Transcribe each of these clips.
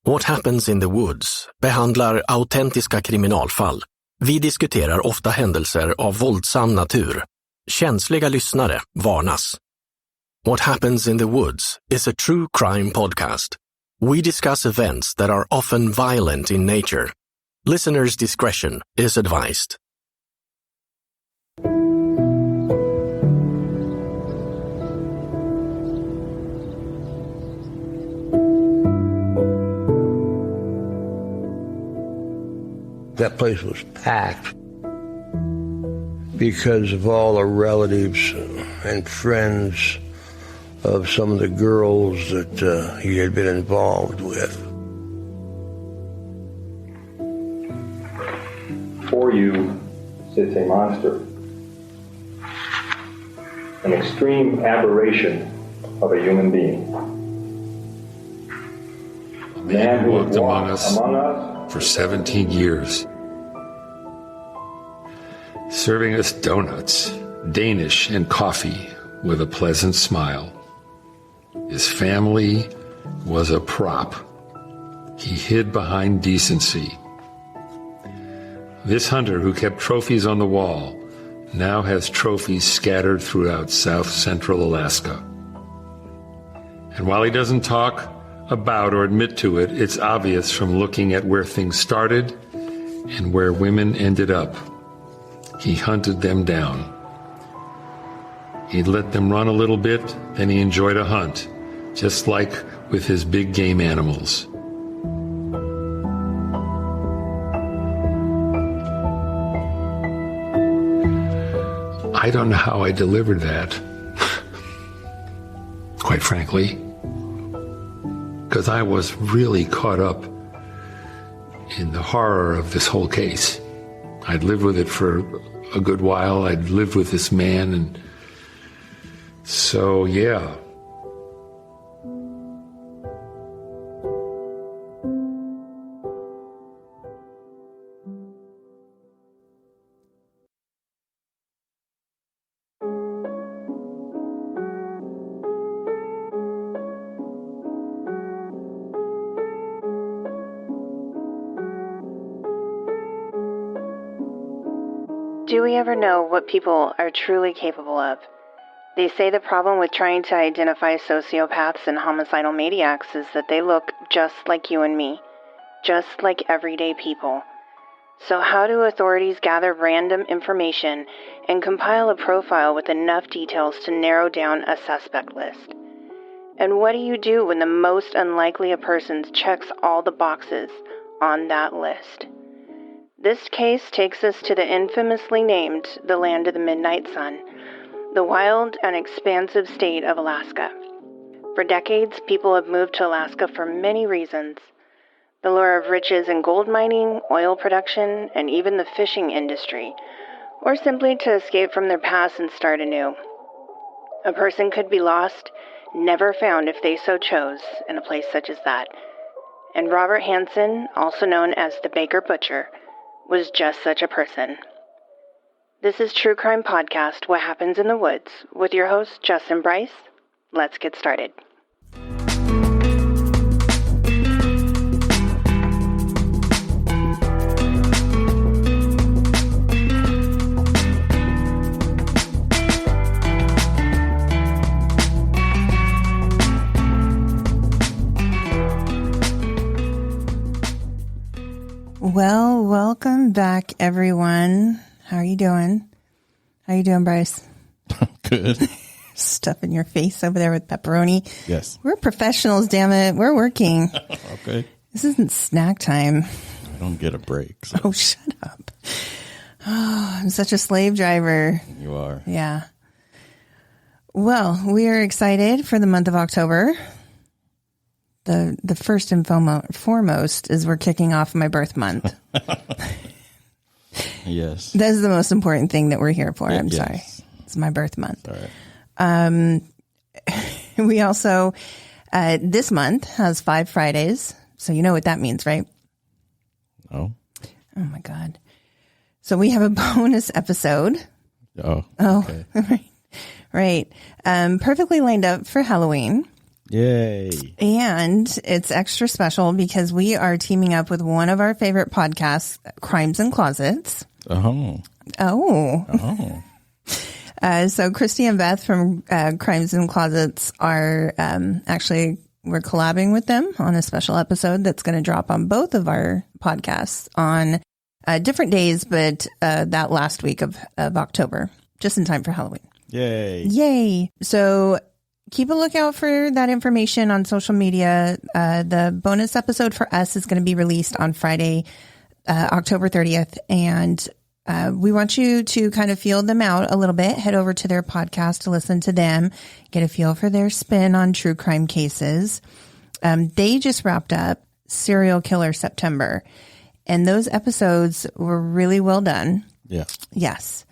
What happens in the woods behandlar autentiska kriminalfall. Vi diskuterar ofta händelser av våldsam natur. Känsliga lyssnare varnas. What happens in the woods is a true crime podcast. We discuss events that are often violent in nature. Listeners' discretion is advised. That place was packed because of all the relatives and friends of some of the girls that he had been involved with. Before you sits a monster, an extreme aberration of a human being. A man who walked among us for 17 years, serving us donuts, Danish, and coffee with a pleasant smile. His family was a prop. He hid behind decency. This hunter who kept trophies on the wall now has trophies scattered throughout South Central Alaska. And while he doesn't talk about or admit to it, it's obvious from looking at where things started and where women ended up. He hunted them down. He'd let them run a little bit, then he enjoyed a hunt, just like with his big game animals. I don't know how I delivered that, quite frankly, because I was really caught up in the horror of this whole case. I'd lived with it for a good while. I'd lived with this man, and so, yeah. Do we ever know what people are truly capable of? They say the problem with trying to identify sociopaths and homicidal maniacs is that they look just like you and me, just like everyday people. So how do authorities gather random information and compile a profile with enough details to narrow down a suspect list? And what do you do when the most unlikely of persons checks all the boxes on that list? This case takes us to the infamously named the Land of the Midnight Sun, the wild and expansive state of Alaska. For decades, people have moved to Alaska for many reasons. The lure of riches in gold mining, oil production, and even the fishing industry, or simply to escape from their past and start anew. A person could be lost, never found if they so chose, in a place such as that. And Robert Hansen, also known as the Baker Butcher, was just such a person. This is True Crime Podcast, What Happens in the Woods, with your host, Justin Bryce. Let's get started. Well, welcome back, everyone. How are you doing? How are you doing, Bryce? Good. Stuffing your face over there with pepperoni. Yes. We're professionals, damn it. We're working. Okay. This isn't snack time. I don't get a break. So. Oh, shut up. Oh, I'm such a slave driver. You are. Yeah. Well, we are excited for the month of October. The first and foremost is we're kicking off my birth month. Yes. That's the most important thing that we're here for. Yeah, I'm yes. sorry. It's my birth month. All right. We also, this month has 5 Fridays. So you know what that means, right? Oh. Oh my God. So we have a bonus episode. Oh. Oh, Okay. right. Perfectly lined up for Halloween. Yay. And it's extra special because we are teaming up with one of our favorite podcasts, Crimes and Closets. Oh. So Christy and Beth from Crimes and Closets are actually, we're collabing with them on a special episode that's going to drop on both of our podcasts on different days, but that last week of October, just in time for Halloween. Yay. So keep a lookout for that information on social media. The bonus episode for us is going to be released on Friday, October 30th. And we want you to kind of feel them out a little bit. Head over to their podcast to listen to them, get a feel for their spin on true crime cases. They just wrapped up Serial Killer September, and those episodes were really well done. Yeah. Yes.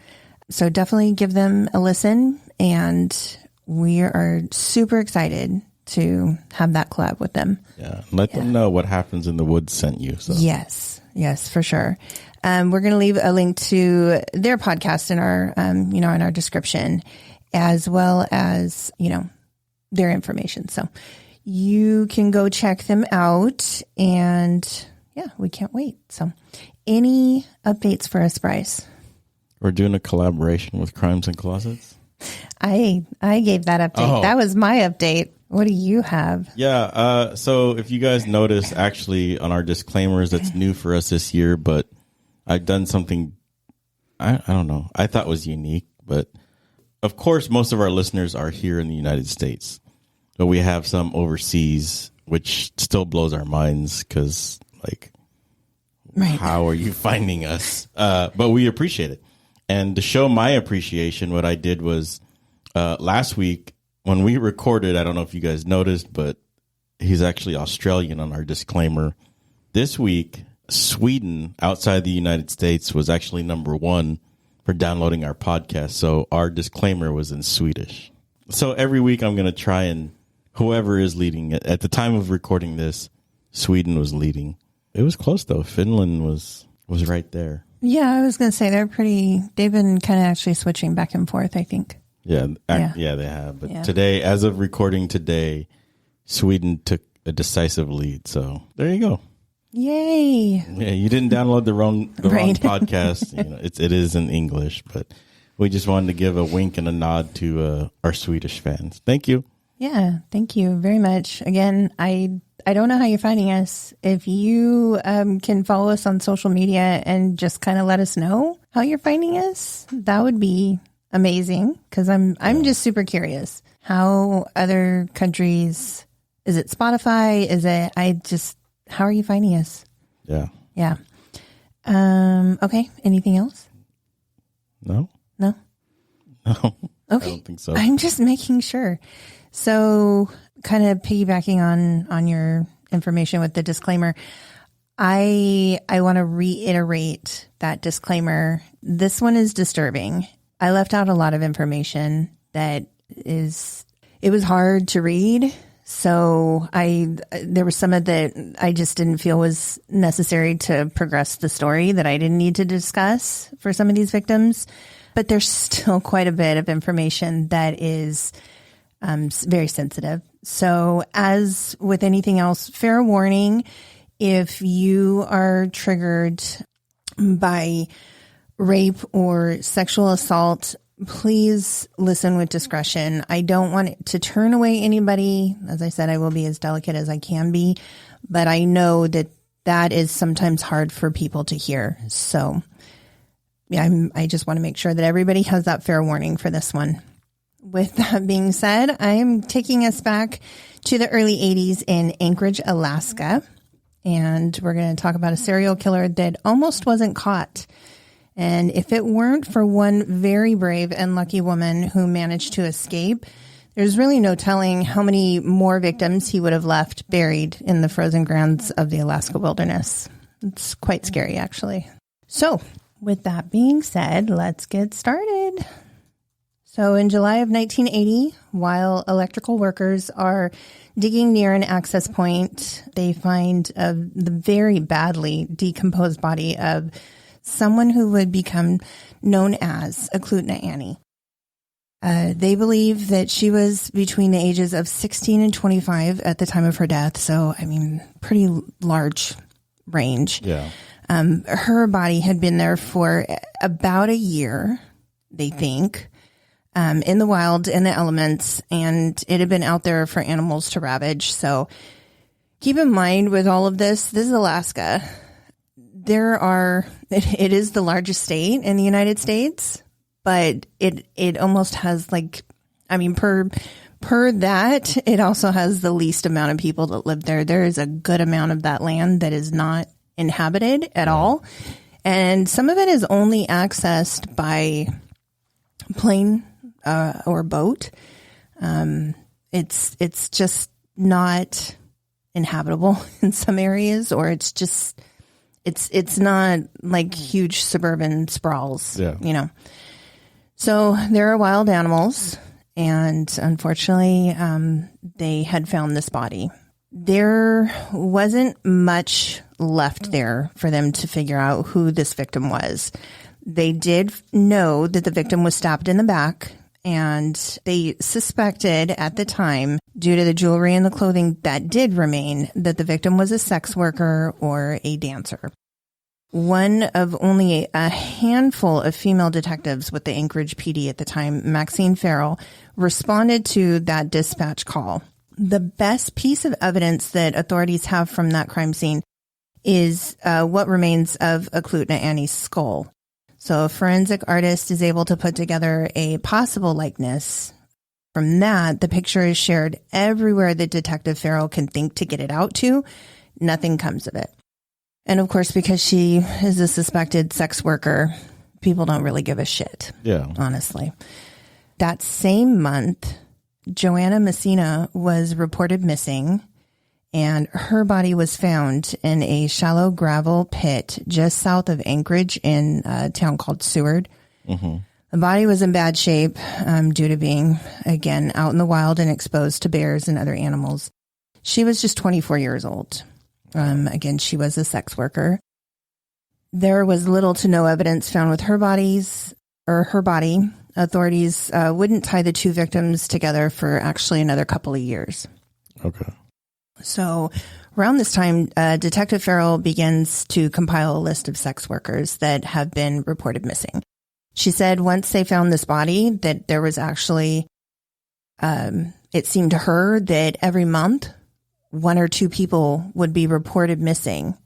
So definitely give them a listen, and we are super excited to have that collab with them. Yeah. Let them know what happens in the woods sent you. So. Yes, for sure. We're going to leave a link to their podcast in our, in our description, as well as, their information. So you can go check them out, and yeah, we can't wait. So any updates for us, Bryce? We're doing a collaboration with Crimes and Closets. I gave that update. Oh. That was my update. What do you have? Yeah. So if you guys notice, actually, on our disclaimers, that's new for us this year, but I've done something, I don't know, I thought was unique. But of course, most of our listeners are here in the United States. But we have some overseas, which still blows our minds because, right. How are you finding us? But we appreciate it. And to show my appreciation, what I did was last week when we recorded, I don't know if you guys noticed, but he's actually Australian on our disclaimer. This week, Sweden outside the United States was actually number one for downloading our podcast. So our disclaimer was in Swedish. So every week I'm going to try and whoever is leading it. At the time of recording this, Sweden was leading. It was close though. Finland was right there. Yeah, I was going to say they've been kind of actually switching back and forth, I think. Yeah, they have. But today, as of recording today, Sweden took a decisive lead. So there you go. Yay. Yeah, you didn't download the wrong podcast. It is in English, but we just wanted to give a wink and a nod to our Swedish fans. Thank you. Yeah, thank you very much. Again, I don't know how you're finding us. If you can follow us on social media and just kind of let us know how you're finding us, that would be amazing, because I'm just super curious how other countries, is it Spotify? How are you finding us? Yeah. Yeah. Okay. Anything else? No. Okay. I don't think so. I'm just making sure. So kind of piggybacking on your information with the disclaimer, I want to reiterate that disclaimer. This one is disturbing. I left out a lot of information it was hard to read. So there was some of that I just didn't feel was necessary to progress the story, that I didn't need to discuss for some of these victims. But there's still quite a bit of information that is very sensitive. So as with anything else, fair warning, if you are triggered by rape or sexual assault, please listen with discretion. I don't want it to turn away anybody. As I said, I will be as delicate as I can be, but I know that is sometimes hard for people to hear. So yeah, I just want to make sure that everybody has that fair warning for this one. With that being said, I am taking us back to the early 80s in Anchorage, Alaska. And we're going to talk about a serial killer that almost wasn't caught. And if it weren't for one very brave and lucky woman who managed to escape, there's really no telling how many more victims he would have left buried in the frozen grounds of the Alaska wilderness. It's quite scary, actually. So, with that being said, let's get started. So in July of 1980, while electrical workers are digging near an access point, they find the very badly decomposed body of someone who would become known as Eklutna Annie. They believe that she was between the ages of 16 and 25 at the time of her death. So, I mean, pretty large range. Yeah. Her body had been there for about a year, they think, in the wild, in the elements, and it had been out there for animals to ravage. So keep in mind with all of this is Alaska. It is the largest state in the United States, but it almost has per that, it also has the least amount of people that live there. There is a good amount of that land that is not inhabited at all. And some of it is only accessed by plane or boat. It's just not inhabitable in some areas, or it's not like huge suburban sprawls, So there are wild animals, and unfortunately, they had found this body. There wasn't much left there for them to figure out who this victim was. They did know that the victim was stabbed in the back, and they suspected at the time, due to the jewelry and the clothing that did remain, that the victim was a sex worker or a dancer. One of only a handful of female detectives with the Anchorage PD at the time, Maxine Farrell, responded to that dispatch call. The best piece of evidence that authorities have from that crime scene is what remains of Eklutna Annie's skull. So a forensic artist is able to put together a possible likeness. From that, the picture is shared everywhere that Detective Farrell can think to get it out to. Nothing comes of it. And of course, because she is a suspected sex worker, people don't really give a shit. Yeah. Honestly. That same month, Joanna Messina was reported missing, and her body was found in a shallow gravel pit just south of Anchorage in a town called Seward. Mm-hmm. The body was in bad shape due to being, again, out in the wild and exposed to bears and other animals. She was just 24 years old. Again, she was a sex worker. There was little to no evidence found with her body. Authorities wouldn't tie the two victims together for actually another couple of years. Okay. So around this time, Detective Farrell begins to compile a list of sex workers that have been reported missing. She said once they found this body that there was actually, it seemed to her that every month, one or two people would be reported missing,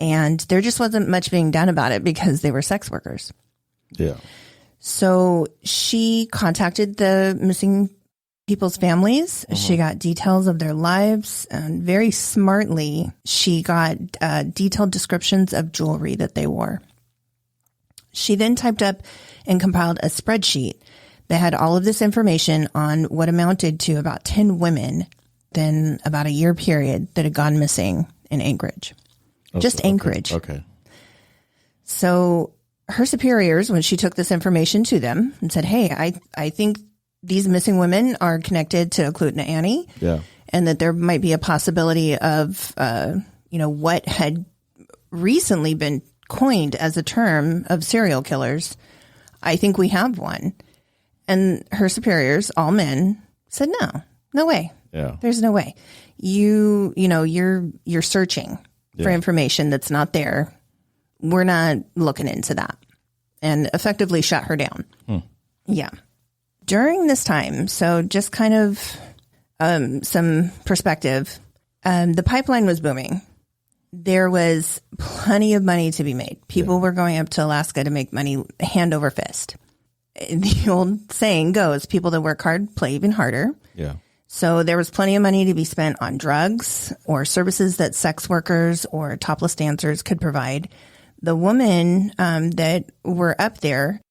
and there just wasn't much being done about it because they were sex workers. Yeah. So she contacted the missing people's families. Uh-huh. She got details of their lives, and very smartly, she got detailed descriptions of jewelry that they wore. She then typed up and compiled a spreadsheet that had all of this information on what amounted to about 10 women in about a year period that had gone missing in Anchorage. Okay, just Anchorage. Okay. So her superiors, when she took this information to them and said, hey, I think these missing women are connected to Eklutna Annie. Yeah. And that there might be a possibility of, what had recently been coined as a term of serial killers. I think we have one. And her superiors, all men, said, no way. Yeah. There's no way. You're searching for information that's not there. We're not looking into that. And effectively shut her down. Yeah. During this time, so just kind of some perspective, the pipeline was booming. There was plenty of money to be made. People were going up to Alaska to make money hand over fist. The old saying goes, people that work hard play even harder. Yeah. So there was plenty of money to be spent on drugs or services that sex workers or topless dancers could provide. The women that were up there,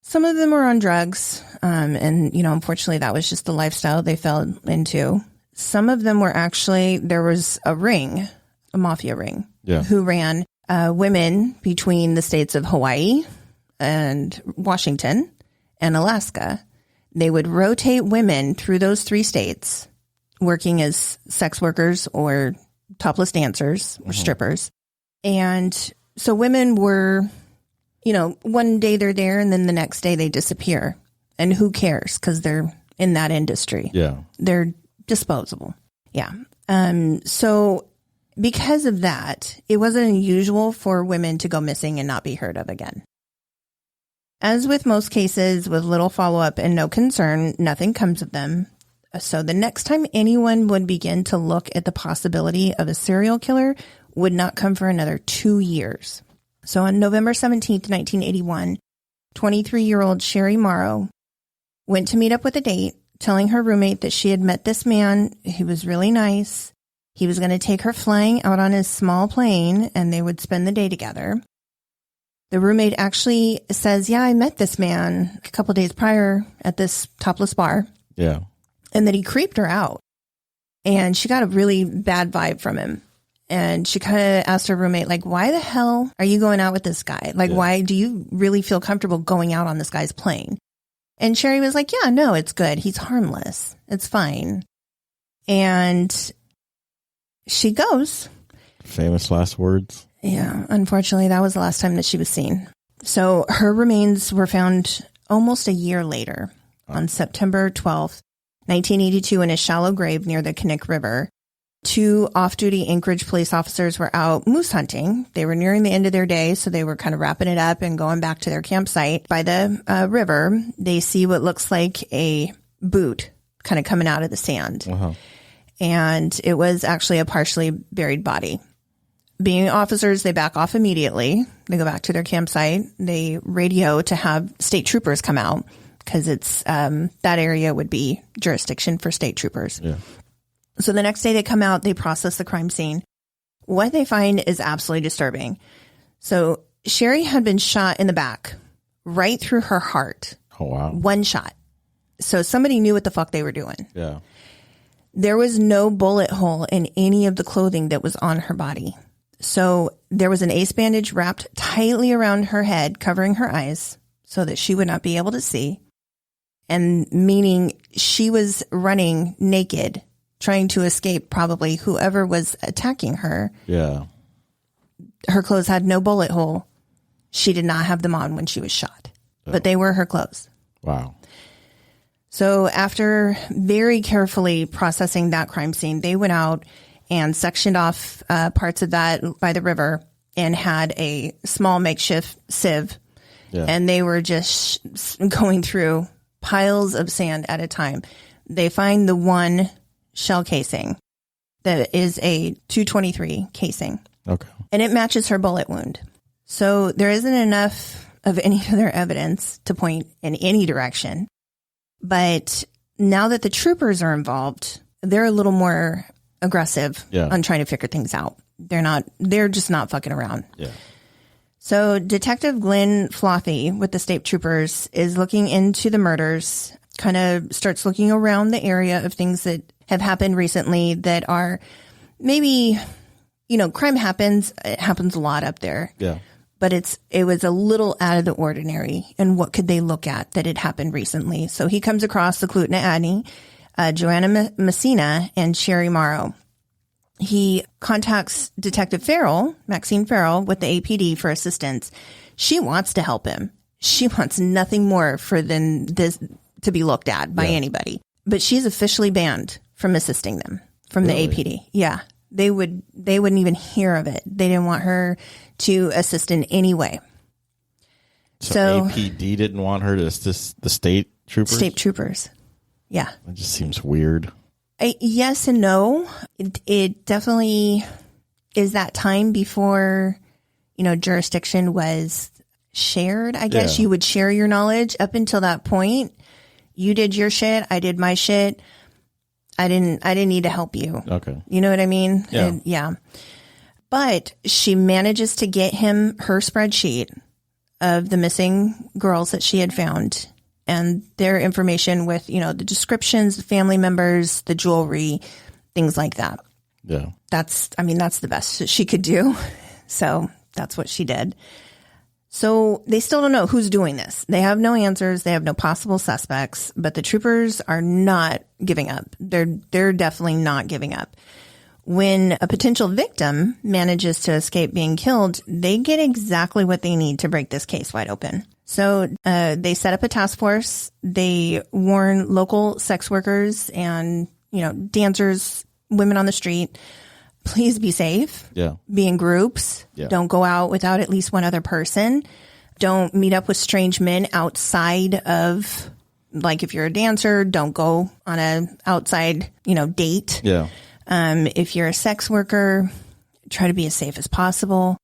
some of them were on drugs. And, unfortunately, that was just the lifestyle they fell into. Some of them were actually, there was a mafia ring, who ran women between the states of Hawaii and Washington and Alaska. They would rotate women through those three states, working as sex workers or topless dancers or strippers. And so women were, one day they're there and then the next day they disappear. And who cares? Because they're in that industry. Yeah. They're disposable. Yeah. So because of that, it wasn't unusual for women to go missing and not be heard of again. As with most cases with little follow-up and no concern, nothing comes of them. So the next time anyone would begin to look at the possibility of a serial killer would not come for another 2 years. So on November 17th, 1981, 23-year-old Sherry Morrow went to meet up with a date, telling her roommate that she had met this man who was really nice. He was going to take her flying out on his small plane, and they would spend the day together. The roommate actually says, yeah, I met this man a couple days prior at this topless bar. Yeah. And that he creeped her out. And she got a really bad vibe from him. And she kind of asked her roommate, like, why the hell are you going out with this guy? Like, why do you really feel comfortable going out on this guy's plane? And Sherry was like, yeah, no, it's good. He's harmless. It's fine. And she goes. Famous last words. Yeah, unfortunately, that was the last time that she was seen. So her remains were found almost a year later on September 12th, 1982, in a shallow grave near the Kinnick River. 2 off-duty Anchorage police officers were out moose hunting. They were nearing the end of their day, so they were kind of wrapping it up and going back to their campsite. By the river, they see what looks like a boot kind of coming out of the sand. Uh-huh. And it was actually a partially buried body. Being officers, they back off immediately. They go back to their campsite. They radio to have state troopers come out because it's that area would be jurisdiction for state troopers. Yeah. So the next day they come out, they process the crime scene. What they find is absolutely disturbing. So Sherry had been shot in the back, right through her heart. Oh, wow. 1 shot. So somebody knew what the fuck they were doing. Yeah. There was no bullet hole in any of the clothing that was on her body. So there was an ace bandage wrapped tightly around her head, covering her eyes so that she would not be able to see. And meaning she was running naked, trying to escape probably whoever was attacking her. Yeah. Her clothes had no bullet hole. She did not have them on when she was shot, but they were her clothes. Wow. So after very carefully processing that crime scene, they went out and sectioned off parts of that by the river and had a small makeshift sieve. Yeah. And they were just going through piles of sand at a time. They find the 1 shell casing that is a .223 casing. Okay. And it matches her bullet wound. So there isn't enough of any other evidence to point in any direction. But now that the troopers are involved, they're a little more aggressive on trying to figure things out. They're just not fucking around. Yeah. So Detective Glenn Flothy with the state troopers is looking into the murders, kind of starts looking around the area of things that have happened recently that are maybe, crime happens. It happens a lot up there. Yeah. But it was a little out of the ordinary. And what could they look at that had happened recently? So he comes across the Clutna Adney, Joanna Messina, and Sherry Morrow. He contacts Detective Maxine Farrell, with the APD for assistance. She wants to help him. She wants nothing more than this to be looked at by anybody. But she's officially banned from assisting them from the APD. Yeah. They wouldn't even hear of it. They didn't want her to assist in any way. So APD didn't want her to assist the state troopers? State troopers. Yeah. That just seems weird. Yes and no. It definitely is that time before, jurisdiction was shared. I guess you would share your knowledge. Up until that point, you did your shit. I did my shit. I didn't need to help you. Okay. You know what I mean? Yeah. Yeah. But she manages to get him her spreadsheet of the missing girls that she had found and their information with, the descriptions, the family members, the jewelry, things like that. Yeah. That's the best that she could do. So that's what she did. So they still don't know who's doing this. They have no answers. They have no possible suspects, but the troopers are not giving up. They're definitely not giving up. When a potential victim manages to escape being killed, they get exactly what they need to break this case wide open. So they set up a task force. They warn local sex workers and, dancers, women on the street, please be safe. Yeah. Be in groups. Yeah. Don't go out without at least one other person. Don't meet up with strange men outside of, like, if you're a dancer, don't go on an outside, date. Yeah. If you're a sex worker, try to be as safe as possible.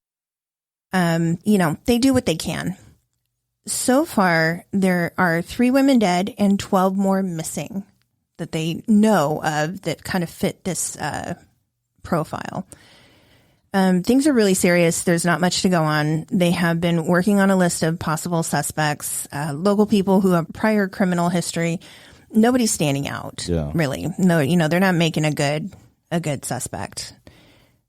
They do what they can. So far, there are 3 women dead and 12 more missing that they know of that kind of fit this profile. Things are really serious. There's not much to go on. They have been working on a list of possible suspects, local people who have prior criminal history. Nobody's standing out, really. No, they're not making a good suspect.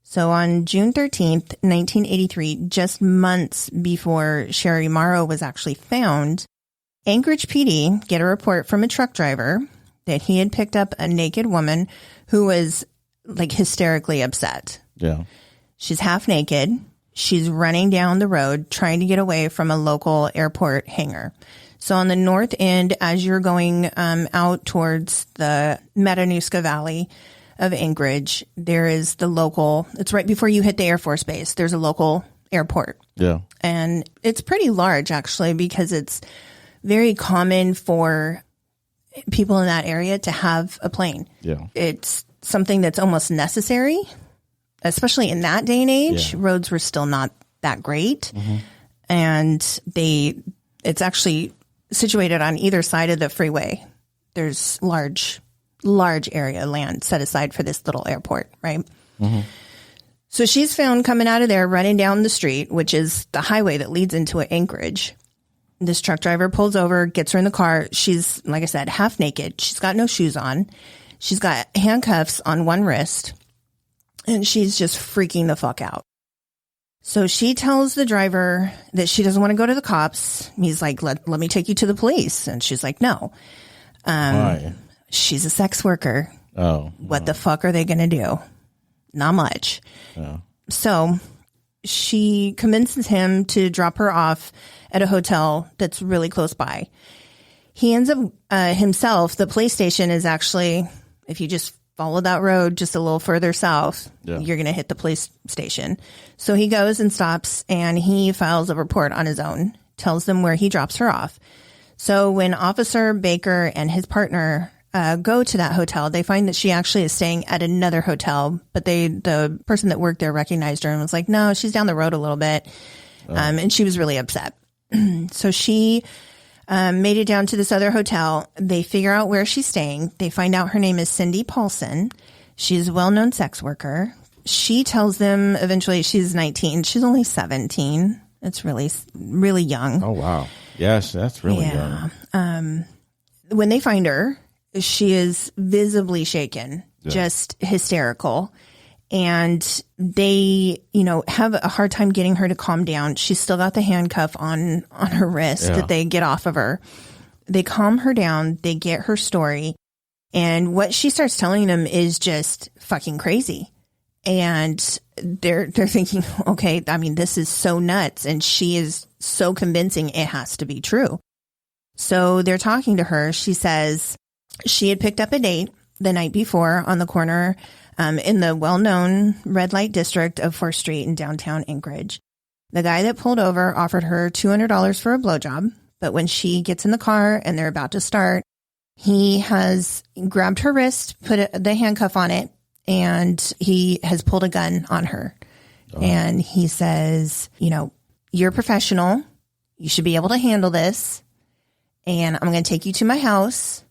So on June 13th, 1983, just months before Sherry Morrow was actually found, Anchorage PD get a report from a truck driver that he had picked up a naked woman who was, like, hysterically upset. Yeah. She's half naked. She's running down the road trying to get away from a local airport hangar. So on the north end, as you're going out towards the Matanuska Valley of Anchorage, there is the local, it's right before you hit the Air Force Base. There's a local airport. Yeah. And it's pretty large, actually, because it's very common for people in that area to have a plane. Yeah. It's something that's almost necessary, especially in that day and age. Yeah. Roads were still not that great. Mm-hmm. And it's actually situated on either side of the freeway. There's large area land set aside for this little airport, right? Mm-hmm. So she's found coming out of there, running down the street, which is the highway that leads into Anchorage. This truck driver pulls over, gets her in the car. She's, like I said, half naked. She's got no shoes on. She's got handcuffs on one wrist, and she's just freaking the fuck out. So she tells the driver that she doesn't want to go to the cops. He's like, let me take you to the police. And she's like, no. Why? She's a sex worker. Oh. What the fuck are they going to do? Not much. Yeah. So she convinces him to drop her off at a hotel that's really close by. He ends up himself, the police station is actually, if you just follow that road just a little further south, you're going to hit the police station. So he goes and stops, and he files a report on his own, tells them where he drops her off. So when Officer Baker and his partner go to that hotel, they find that she actually is staying at another hotel, but the person that worked there recognized her and was like, no, she's down the road a little bit. And she was really upset. So she made it down to this other hotel. They figure out where she's staying. They find out her name is Cindy Paulson. She's a well-known sex worker. She tells them eventually she's 19. She's only 17. It's really, really young. Oh, wow. Yes, that's really young. When they find her, she is visibly shaken, just hysterical. And they, have a hard time getting her to calm down. She's still got the handcuff on her wrist that they get off of her. They calm her down. They get her story. And what she starts telling them is just fucking crazy. And they're thinking, okay, I mean, this is so nuts. And she is so convincing it has to be true. So they're talking to her. She says she had picked up a date the night before on the corner in the well-known red light district of 4th Street in downtown Anchorage. The guy that pulled over offered her $200 for a blowjob, but when she gets in the car and they're about to start, he has grabbed her wrist, put the handcuff on it, and he has pulled a gun on her. Oh. And he says, you're a professional. You should be able to handle this. And I'm going to take you to my house.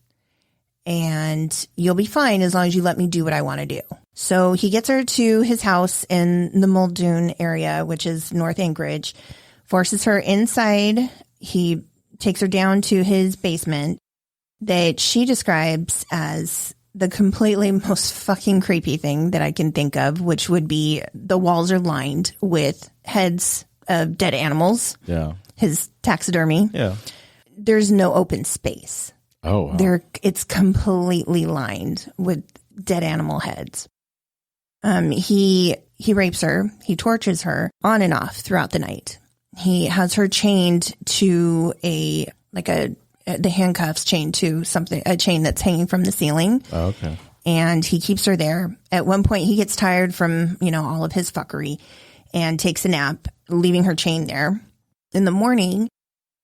And you'll be fine as long as you let me do what I want to do. So he gets her to his house in the Muldoon area, which is North Anchorage, forces her inside. He takes her down to his basement that she describes as the completely most fucking creepy thing that I can think of, which would be the walls are lined with heads of dead animals. Yeah. His taxidermy. Yeah. There's no open space. Oh, wow. It's completely lined with dead animal heads. He rapes her. He tortures her on and off throughout the night. He has her chained to the handcuffs chained to a chain that's hanging from the ceiling. Oh, okay. And he keeps her there. At one point, he gets tired from, all of his fuckery and takes a nap, leaving her chained there. In the morning,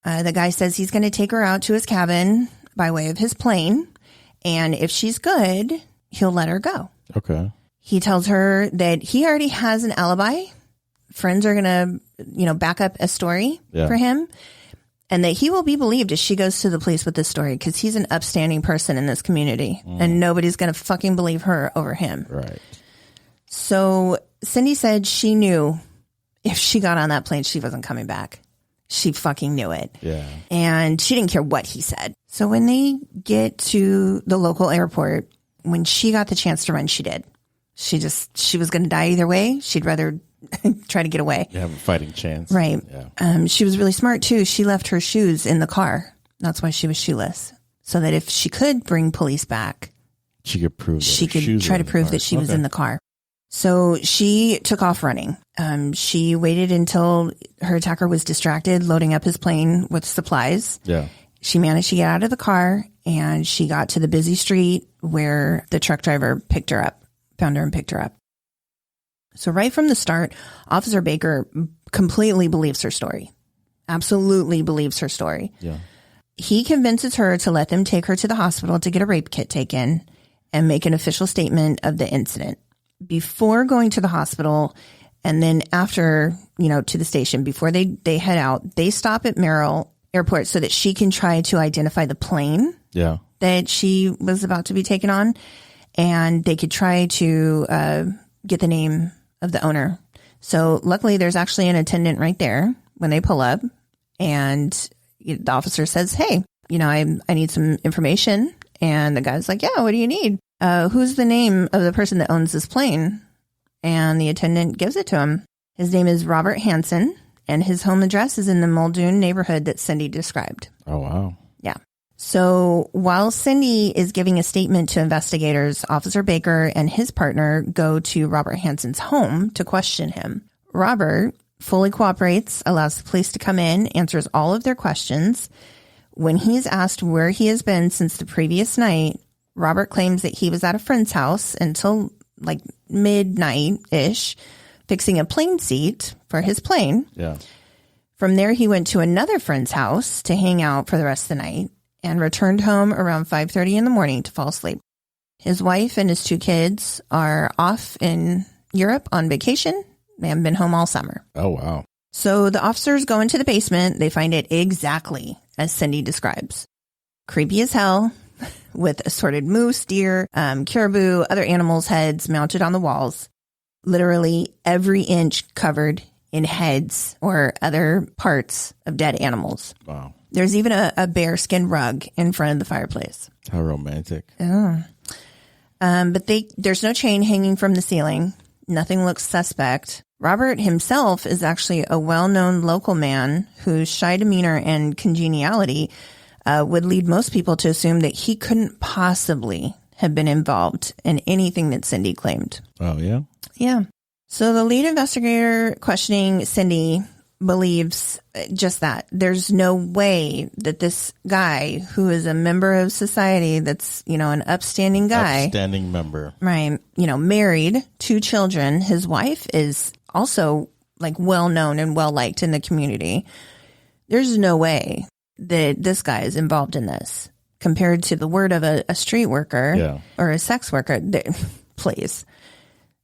the guy says he's going to take her out to his cabin by way of his plane. And if she's good, he'll let her go. Okay. He tells her that he already has an alibi. Friends are going to, back up a story for him. And that he will be believed if she goes to the police with this story because he's an upstanding person in this community. And nobody's going to fucking believe her over him. Right. So Cindy said she knew if she got on that plane, she wasn't coming back. She fucking knew it. Yeah. And she didn't care what he said. So when they get to the local airport, when she got the chance to run, she did. She was going to die either way. She'd rather try to get away. You have a fighting chance. Right. Yeah. She was really smart too. She left her shoes in the car. That's why she was shoeless. So that if she could bring police back, she could prove that she could try to prove that she was in the car. So she took off running. She waited until her attacker was distracted, loading up his plane with supplies. Yeah. She managed to get out of the car and she got to the busy street where the truck driver found her and picked her up. So right from the start, Officer Baker completely believes her story. Absolutely believes her story. Yeah. He convinces her to let them take her to the hospital to get a rape kit taken and make an official statement of the incident. Before going to the hospital and then after, to the station, before they head out, they stop at Merrill Airport so that she can try to identify the plane that she was about to be taken on. And they could try to get the name of the owner. So luckily there's actually an attendant right there when they pull up and the officer says, hey, I need some information. And the guy's like, yeah, what do you need? Who's the name of the person that owns this plane? And the attendant gives it to him. His name is Robert Hansen and his home address is in the Muldoon neighborhood that Cindy described. Oh, wow. Yeah. So while Cindy is giving a statement to investigators, Officer Baker and his partner go to Robert Hansen's home to question him. Robert fully cooperates, allows the police to come in, answers all of their questions. When he's asked where he has been since the previous night, Robert claims that he was at a friend's house until like midnight-ish, fixing a plane seat for his plane. Yeah. From there, he went to another friend's house to hang out for the rest of the night and returned home around 5:30 in the morning to fall asleep. His wife and his 2 kids are off in Europe on vacation. They haven't been home all summer. Oh, wow. So the officers go into the basement. They find it exactly as Cindy describes. Creepy as hell, with assorted moose, deer, caribou, other animals' heads mounted on the walls. Literally every inch covered in heads or other parts of dead animals. Wow. There's even a bearskin rug in front of the fireplace. How romantic. Oh. But there's no chain hanging from the ceiling. Nothing looks suspect. Robert himself is actually a well-known local man whose shy demeanor and congeniality would lead most people to assume that he couldn't possibly have been involved in anything that Cindy claimed. Oh, yeah? Yeah. So the lead investigator questioning Cindy believes just that. There's no way that this guy, who is a member of society that's, an upstanding guy. Upstanding member. Right. Married, 2 children. His wife is also well-known and well-liked in the community. There's no way that this guy is involved in this compared to the word of a street worker or a sex worker. Please.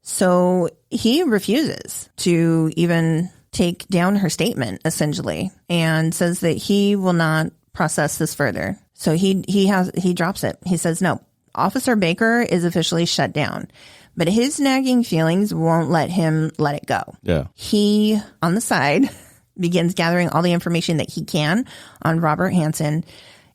So he refuses to even take down her statement, essentially, and says that he will not process this further. So he drops it. He says, no, Officer Baker is officially shut down, but his nagging feelings won't let him let it go. Yeah. He, on the side, begins gathering all the information that he can on Robert Hansen.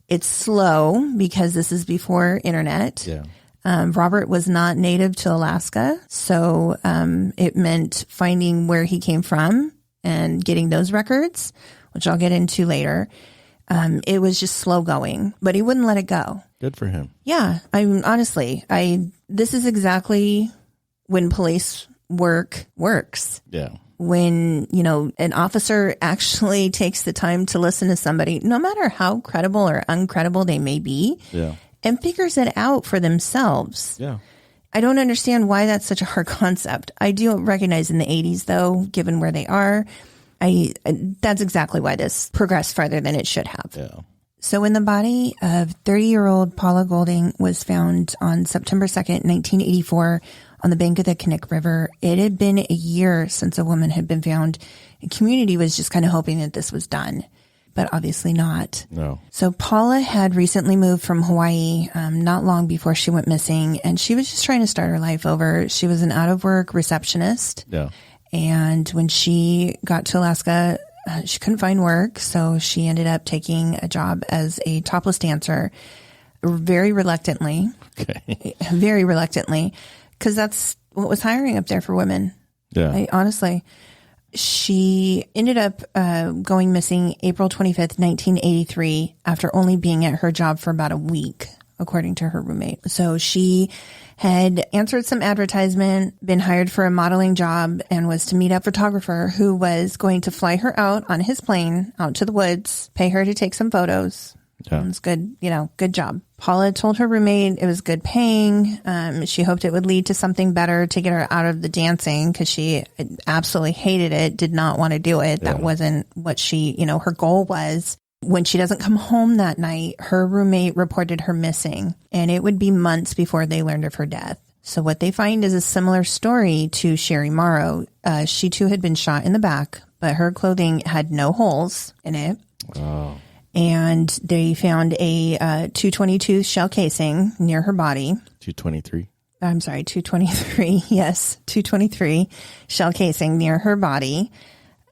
It's slow because this is before internet. Yeah. Robert was not native to Alaska, so it meant finding where he came from and getting those records, which I'll get into later. It was just slow going, but he wouldn't let it go. Good for him. Yeah. Honestly, this is exactly when police work works. Yeah. When, you know, an officer actually takes the time to listen to somebody, no matter how credible or uncredible they may be, and figures it out for themselves. Yeah. I don't understand why that's such a hard concept. I do recognize in the 80s, though, given where they are, that's exactly why this progressed farther than it should have. Yeah. So when the body of 30-year-old Paula Golding was found on September 2nd, 1984, on the bank of the Kinnick River, it had been a year since a woman had been found. The community was just kind of hoping that this was done, but obviously not. No. So Paula had recently moved from Hawaii not long before she went missing, and she was just trying to start her life over. She was an out-of-work receptionist. Yeah. And when she got to Alaska, she couldn't find work, so she ended up taking a job as a topless dancer very reluctantly. Okay. Very reluctantly, because that's what was hiring up there for women. Yeah. Honestly. She ended up going missing April 25th, 1983, after only being at her job for about a week, according to her roommate. So she had answered some advertisement, been hired for a modeling job, and was to meet a photographer who was going to fly her out on his plane out to the woods, pay her to take some photos. Yeah. It was good, good job. Paula told her roommate it was good paying. She hoped it would lead to something better to get her out of the dancing because she absolutely hated it, did not want to do it. Yeah. That wasn't what she, her goal was. When she doesn't come home that night, her roommate reported her missing, and it would be months before they learned of her death. So what they find is a similar story to Sherry Morrow. She too had been shot in the back, but her clothing had no holes in it. Oh. And they found a .222 shell casing near her body. 223. I'm sorry, 223. Yes, 223 shell casing near her body.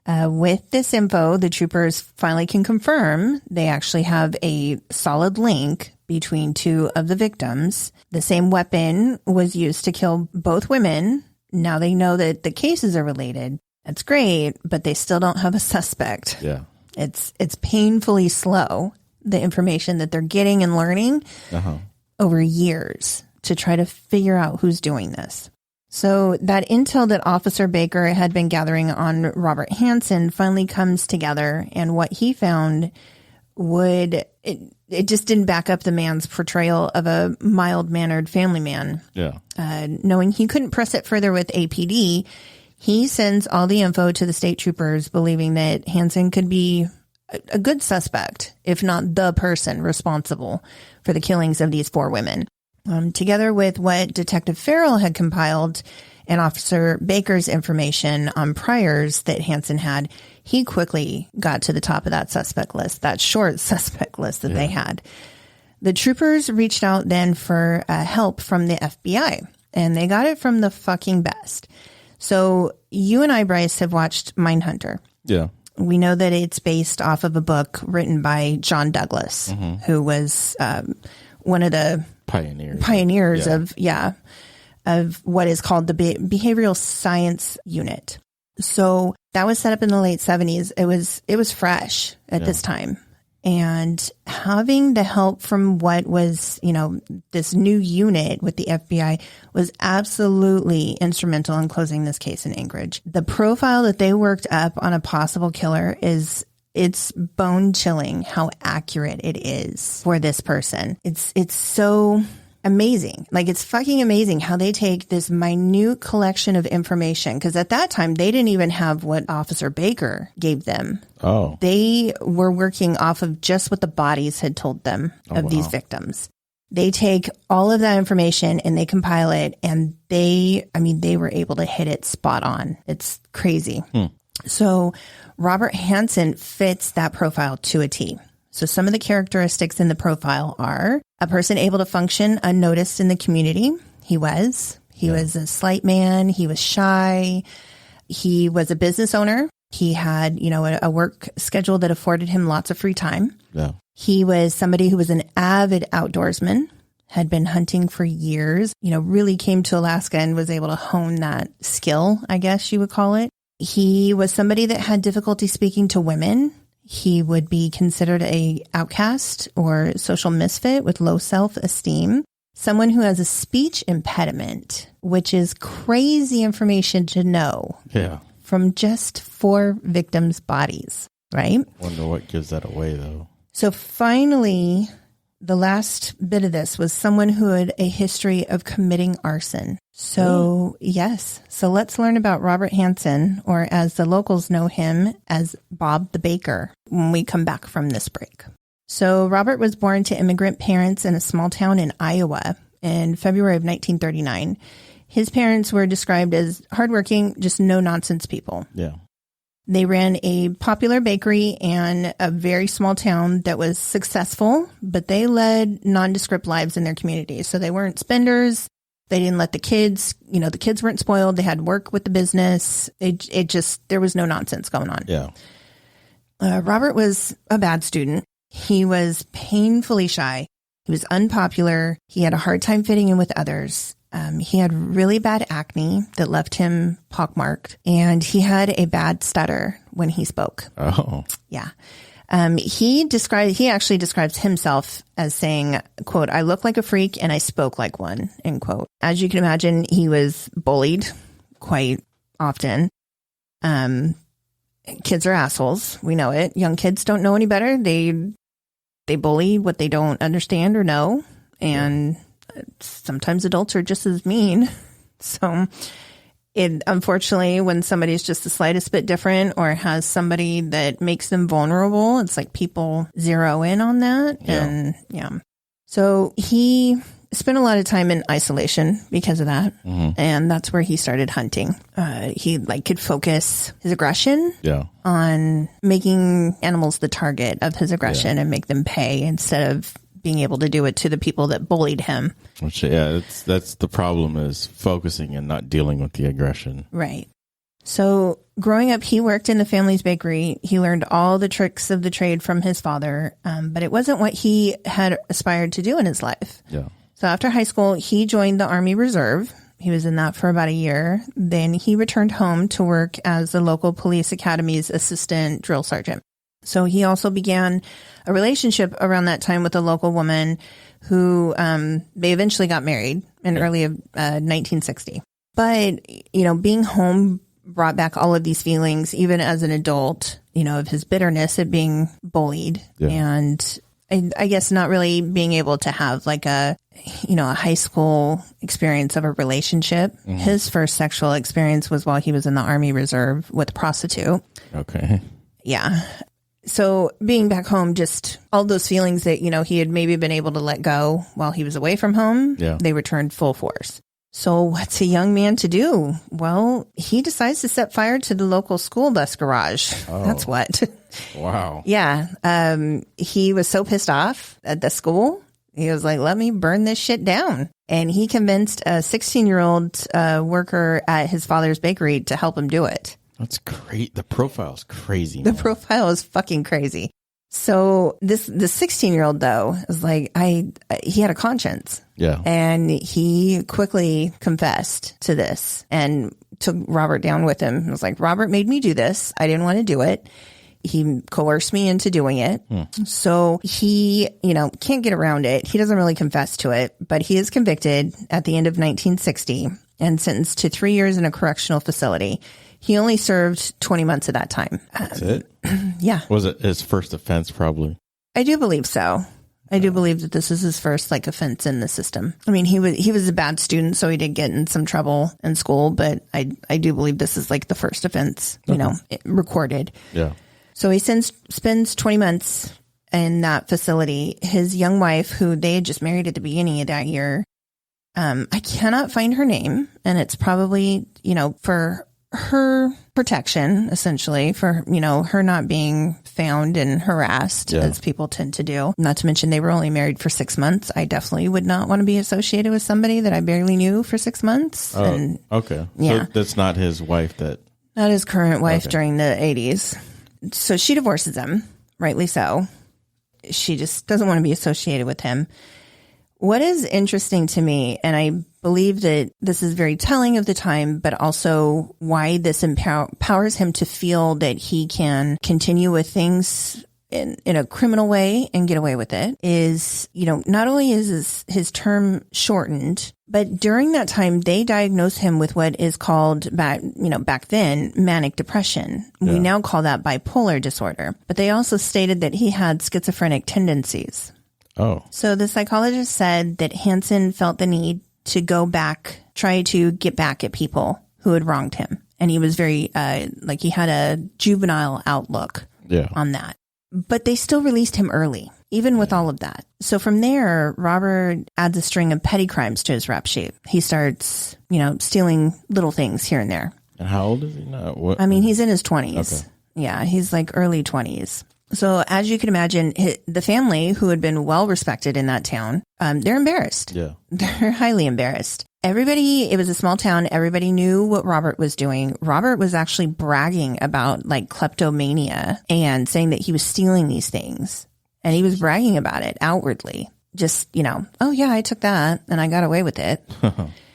With this info, the troopers finally can confirm they actually have a solid link between two of the victims. The same weapon was used to kill both women. Now they know that the cases are related. That's great, but they still don't have a suspect. Yeah. It's painfully slow, the information that they're getting and learning over years to try to figure out who's doing this. So that intel that Officer Baker had been gathering on Robert Hansen finally comes together, and what he found it just didn't back up the man's portrayal of a mild-mannered family man. Yeah. Knowing he couldn't press it further with APD, he sends all the info to the state troopers, believing that Hansen could be a good suspect, if not the person responsible for the killings of these four women. Together with what Detective Farrell had compiled and Officer Baker's information on priors that Hansen had, he quickly got to the top of that suspect list, that short suspect list that they had. The troopers reached out then for help from the FBI, and they got it from the fucking best. So you and I, Bryce, have watched Mindhunter. Yeah. We know that it's based off of a book written by John Douglas, who was one of the pioneers of what is called the behavioral science unit. So that was set up in the late 70s. It was fresh at this time. And having the help from what was, this new unit with the FBI was absolutely instrumental in closing this case in Anchorage. The profile that they worked up on a possible killer it's bone chilling how accurate it is for this person. It's so amazing. Like, it's fucking amazing how they take this minute collection of information. Because at that time, they didn't even have what Officer Baker gave them. Oh. They were working off of just what the bodies had told them of these victims. They take all of that information and they compile it, and they were able to hit it spot on. It's crazy. So Robert Hansen fits that profile to a T. So some of the characteristics in the profile are a person able to function unnoticed in the community. He was a slight man. He was shy. He was a business owner. He had, a work schedule that afforded him lots of free time. Yeah. He was somebody who was an avid outdoorsman, had been hunting for years, really came to Alaska and was able to hone that skill, I guess you would call it. He was somebody that had difficulty speaking to women. He would be considered a outcast or social misfit with low self-esteem. someone who has a speech impediment, which is crazy information to know. Yeah. From just 4 victims' bodies, right? Wonder what gives that away, though. So finally, the last bit of this was someone who had a history of committing arson. So, yes. So let's learn about Robert Hansen, or as the locals know him, as Bob the Baker, when we come back from this break. So Robert was born to immigrant parents in a small town in Iowa in February of 1939. His parents were described as hardworking, just no-nonsense people. Yeah. They ran a popular bakery in a very small town that was successful, but they led nondescript lives in their community. So they weren't spenders. They didn't let the kids weren't spoiled. They had work with the business. There was no nonsense going on. Yeah. Robert was a bad student. He was painfully shy. He was unpopular. He had a hard time fitting in with others. He had really bad acne that left him pockmarked, and he had a bad stutter when he spoke. Oh. Yeah. He actually describes himself as saying, quote, "I look like a freak and I spoke like one," end quote. As you can imagine, he was bullied quite often. Kids are assholes. We know it. Young kids don't know any better. They bully what they don't understand or know. And sometimes adults are just as mean. So unfortunately, when somebody's just the slightest bit different or has somebody that makes them vulnerable, it's like people zero in on that. Yeah. And yeah. So he spent a lot of time in isolation because of that. Mm-hmm. And that's where he started hunting. He could focus his aggression on making animals the target of his aggression and make them pay instead of being able to do it to the people that bullied him. Which, that's the problem, is focusing and not dealing with the aggression. Right. So growing up, he worked in the family's bakery. He learned all the tricks of the trade from his father, but it wasn't what he had aspired to do in his life. Yeah. So after high school, he joined the Army Reserve. He was in that for about a year. Then he returned home to work as the local police academy's assistant drill sergeant. So he also began a relationship around that time with a local woman who they eventually got married in early 1960. But, being home brought back all of these feelings, even as an adult, of his bitterness at being bullied and I guess not really being able to have like a high school experience of a relationship. Mm-hmm. His first sexual experience was while he was in the Army Reserve with a prostitute. Okay. Yeah. So being back home, just all those feelings that, he had maybe been able to let go while he was away from home, they returned full force. So what's a young man to do? Well, he decides to set fire to the local school bus garage. Oh. That's what. Wow. Yeah. He was so pissed off at the school. He was like, let me burn this shit down. And he convinced a 16-year-old worker at his father's bakery to help him do it. That's great. The profile's crazy. The profile is fucking crazy. So the 16-year-old though is like, he had a conscience. Yeah. And he quickly confessed to this and took Robert down with him. He was like, Robert made me do this. I didn't want to do it. He coerced me into doing it. So he, can't get around it. He doesn't really confess to it, but he is convicted at the end of 1960 and sentenced to 3 years in a correctional facility. He only served 20 months of that time. That's it? Yeah. Was it his first offense, probably? I do believe so. I do believe that this is his first offense in the system. I mean, he was a bad student, so he did get in some trouble in school, but I do believe this is the first offense, recorded. Yeah. So he spends 20 months in that facility. His young wife, who they had just married at the beginning of that year, I cannot find her name, and it's probably, for her protection, essentially, for, her not being found and harassed, as people tend to do. Not to mention they were only married for 6 months. I definitely would not want to be associated with somebody that I barely knew for 6 months. Oh, and, okay. Yeah. So that's not his wife Not his current wife during the 80s. So she divorces him, rightly so. She just doesn't want to be associated with him. What is interesting to me, and I believe that this is very telling of the time, but also why this empowers him to feel that he can continue with things in a criminal way and get away with it is, not only is his term shortened, but during that time, they diagnosed him with what is called back then, manic depression. Yeah. We now call that bipolar disorder. But they also stated that he had schizophrenic tendencies. Oh. So the psychologist said that Hansen felt the need to go back, try to get back at people who had wronged him. And he was very, he had a juvenile outlook on that. But they still released him early, even with all of that. So from there, Robert adds a string of petty crimes to his rap sheet. He starts, stealing little things here and there. And how old is he now? What? I mean, he's in his 20s. Okay. Yeah, he's like early 20s. So as you can imagine, the family, who had been well respected in that town, they're embarrassed. Yeah. They're highly embarrassed. It was a small town. Everybody knew what Robert was doing. Robert was actually bragging about kleptomania and saying that he was stealing these things. And he was bragging about it outwardly. Just, oh yeah, I took that and I got away with it.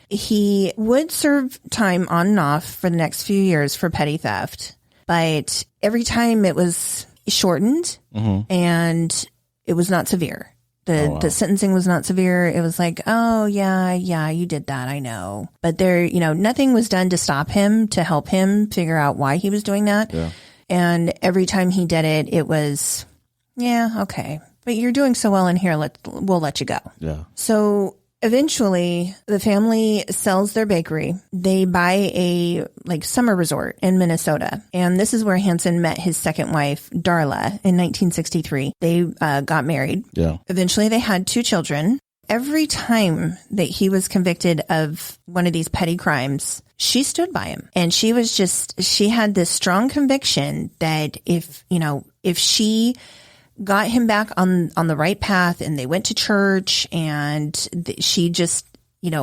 He would serve time on and off for the next few years for petty theft. But every time it was shortened and it was not severe. The sentencing was not severe. It was like, oh, yeah, you did that. I know. But nothing was done to stop him, to help him figure out why he was doing that. Yeah. And every time he did it, it was, yeah, okay. But you're doing so well in here. We'll let you go. Yeah. So eventually the family sells their bakery. They buy a summer resort in Minnesota. And this is where Hansen met his second wife, Darla, in 1963. They got married. Yeah. Eventually they had 2 children. Every time that he was convicted of one of these petty crimes, she stood by him. And she had this strong conviction that if she got him back on the right path and they went to church and she just,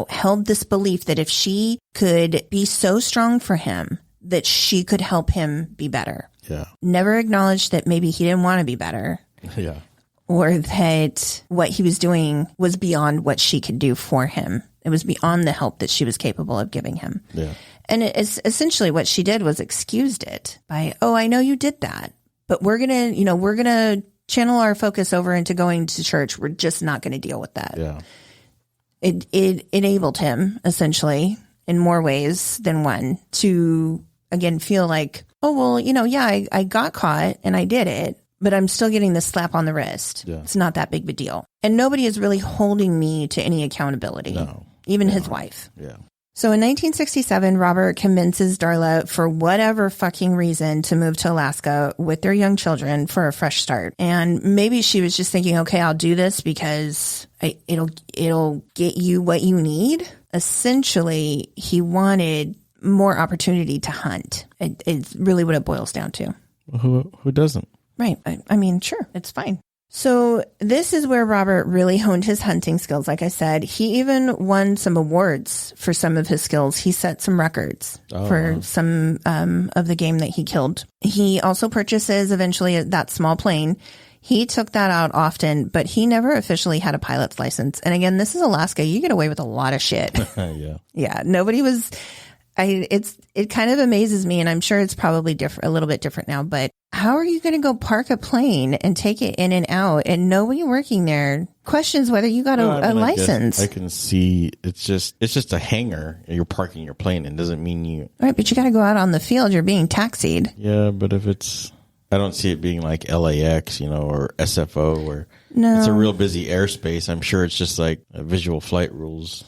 held this belief that if she could be so strong for him that she could help him be better. Yeah. Never acknowledged that maybe he didn't want to be better. Yeah. Or that what he was doing was beyond what she could do for him. It was beyond the help that she was capable of giving him. Yeah. And essentially what she did was excused it by, oh, I know you did that, but we're going to channel our focus over into going to church. We're just not going to deal with that. Yeah. It enabled him, essentially, in more ways than one, to, again, feel like, oh, well, I got caught and I did it, but I'm still getting this slap on the wrist. Yeah. It's not that big of a deal. And nobody is really holding me to any accountability, even his wife. Yeah. So in 1967, Robert convinces Darla, for whatever fucking reason, to move to Alaska with their young children for a fresh start. And maybe she was just thinking, okay, I'll do this because it'll get you what you need. Essentially, he wanted more opportunity to hunt. It's really what it boils down to. Who doesn't? Right. I mean, sure, it's fine. So this is where Robert really honed his hunting skills. Like I said, he even won some awards for some of his skills. He set some records for some of the game that he killed. He also purchases eventually that small plane. He took that out often, but he never officially had a pilot's license. And again, this is Alaska. You get away with a lot of shit. Yeah. Yeah. Nobody was. It kind of amazes me, and I'm sure it's probably a little bit different now, but how are you going to go park a plane and take it in and out and nobody working there questions whether you got a license? I can see it's just a hangar you're parking your plane in. Doesn't mean you. Right, but you got to go out on the field. You're being taxied. Yeah, but if I don't see it being like LAX, or SFO, or no. It's a real busy airspace. I'm sure it's just like visual flight rules,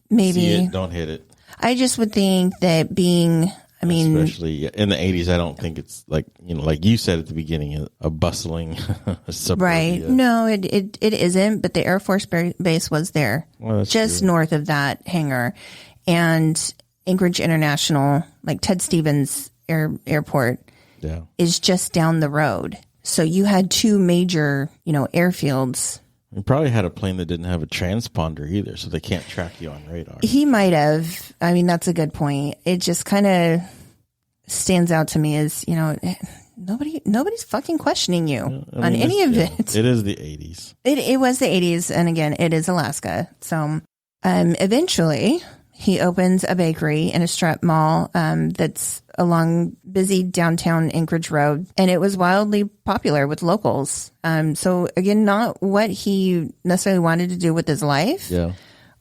maybe see it, don't hit it. I just would think that especially in the 80s, I don't think it's like, like you said at the beginning, a bustling suburb. Right. No, it isn't. But the Air Force base was there, just north of that hangar. And Anchorage International, like Ted Stevens Airport, is just down the road. So you had 2 major, airfields. You probably had a plane that didn't have a transponder either, so they can't track you on radar. He might have. I mean, that's a good point. It just kind of stands out to me as, nobody's fucking questioning you on any of it. It is the 80s. It was the 80s, and again, it is Alaska. So eventually, he opens a bakery in a strip mall that's along busy downtown Anchorage Road, and it was wildly popular with locals. So again, not what he necessarily wanted to do with his life,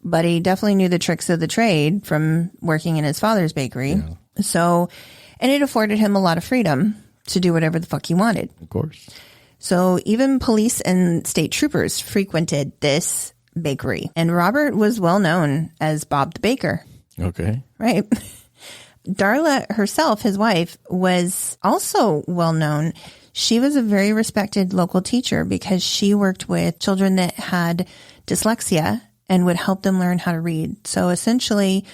but he definitely knew the tricks of the trade from working in his father's bakery. Yeah. So, and it afforded him a lot of freedom to do whatever the fuck he wanted. Of course. So even police and state troopers frequented this bakery, and Robert was well known as Bob the Baker. Okay. Right. Darla herself, his wife, was also well known. She was a very respected local teacher because she worked with children that had dyslexia and would help them learn how to read. So essentially,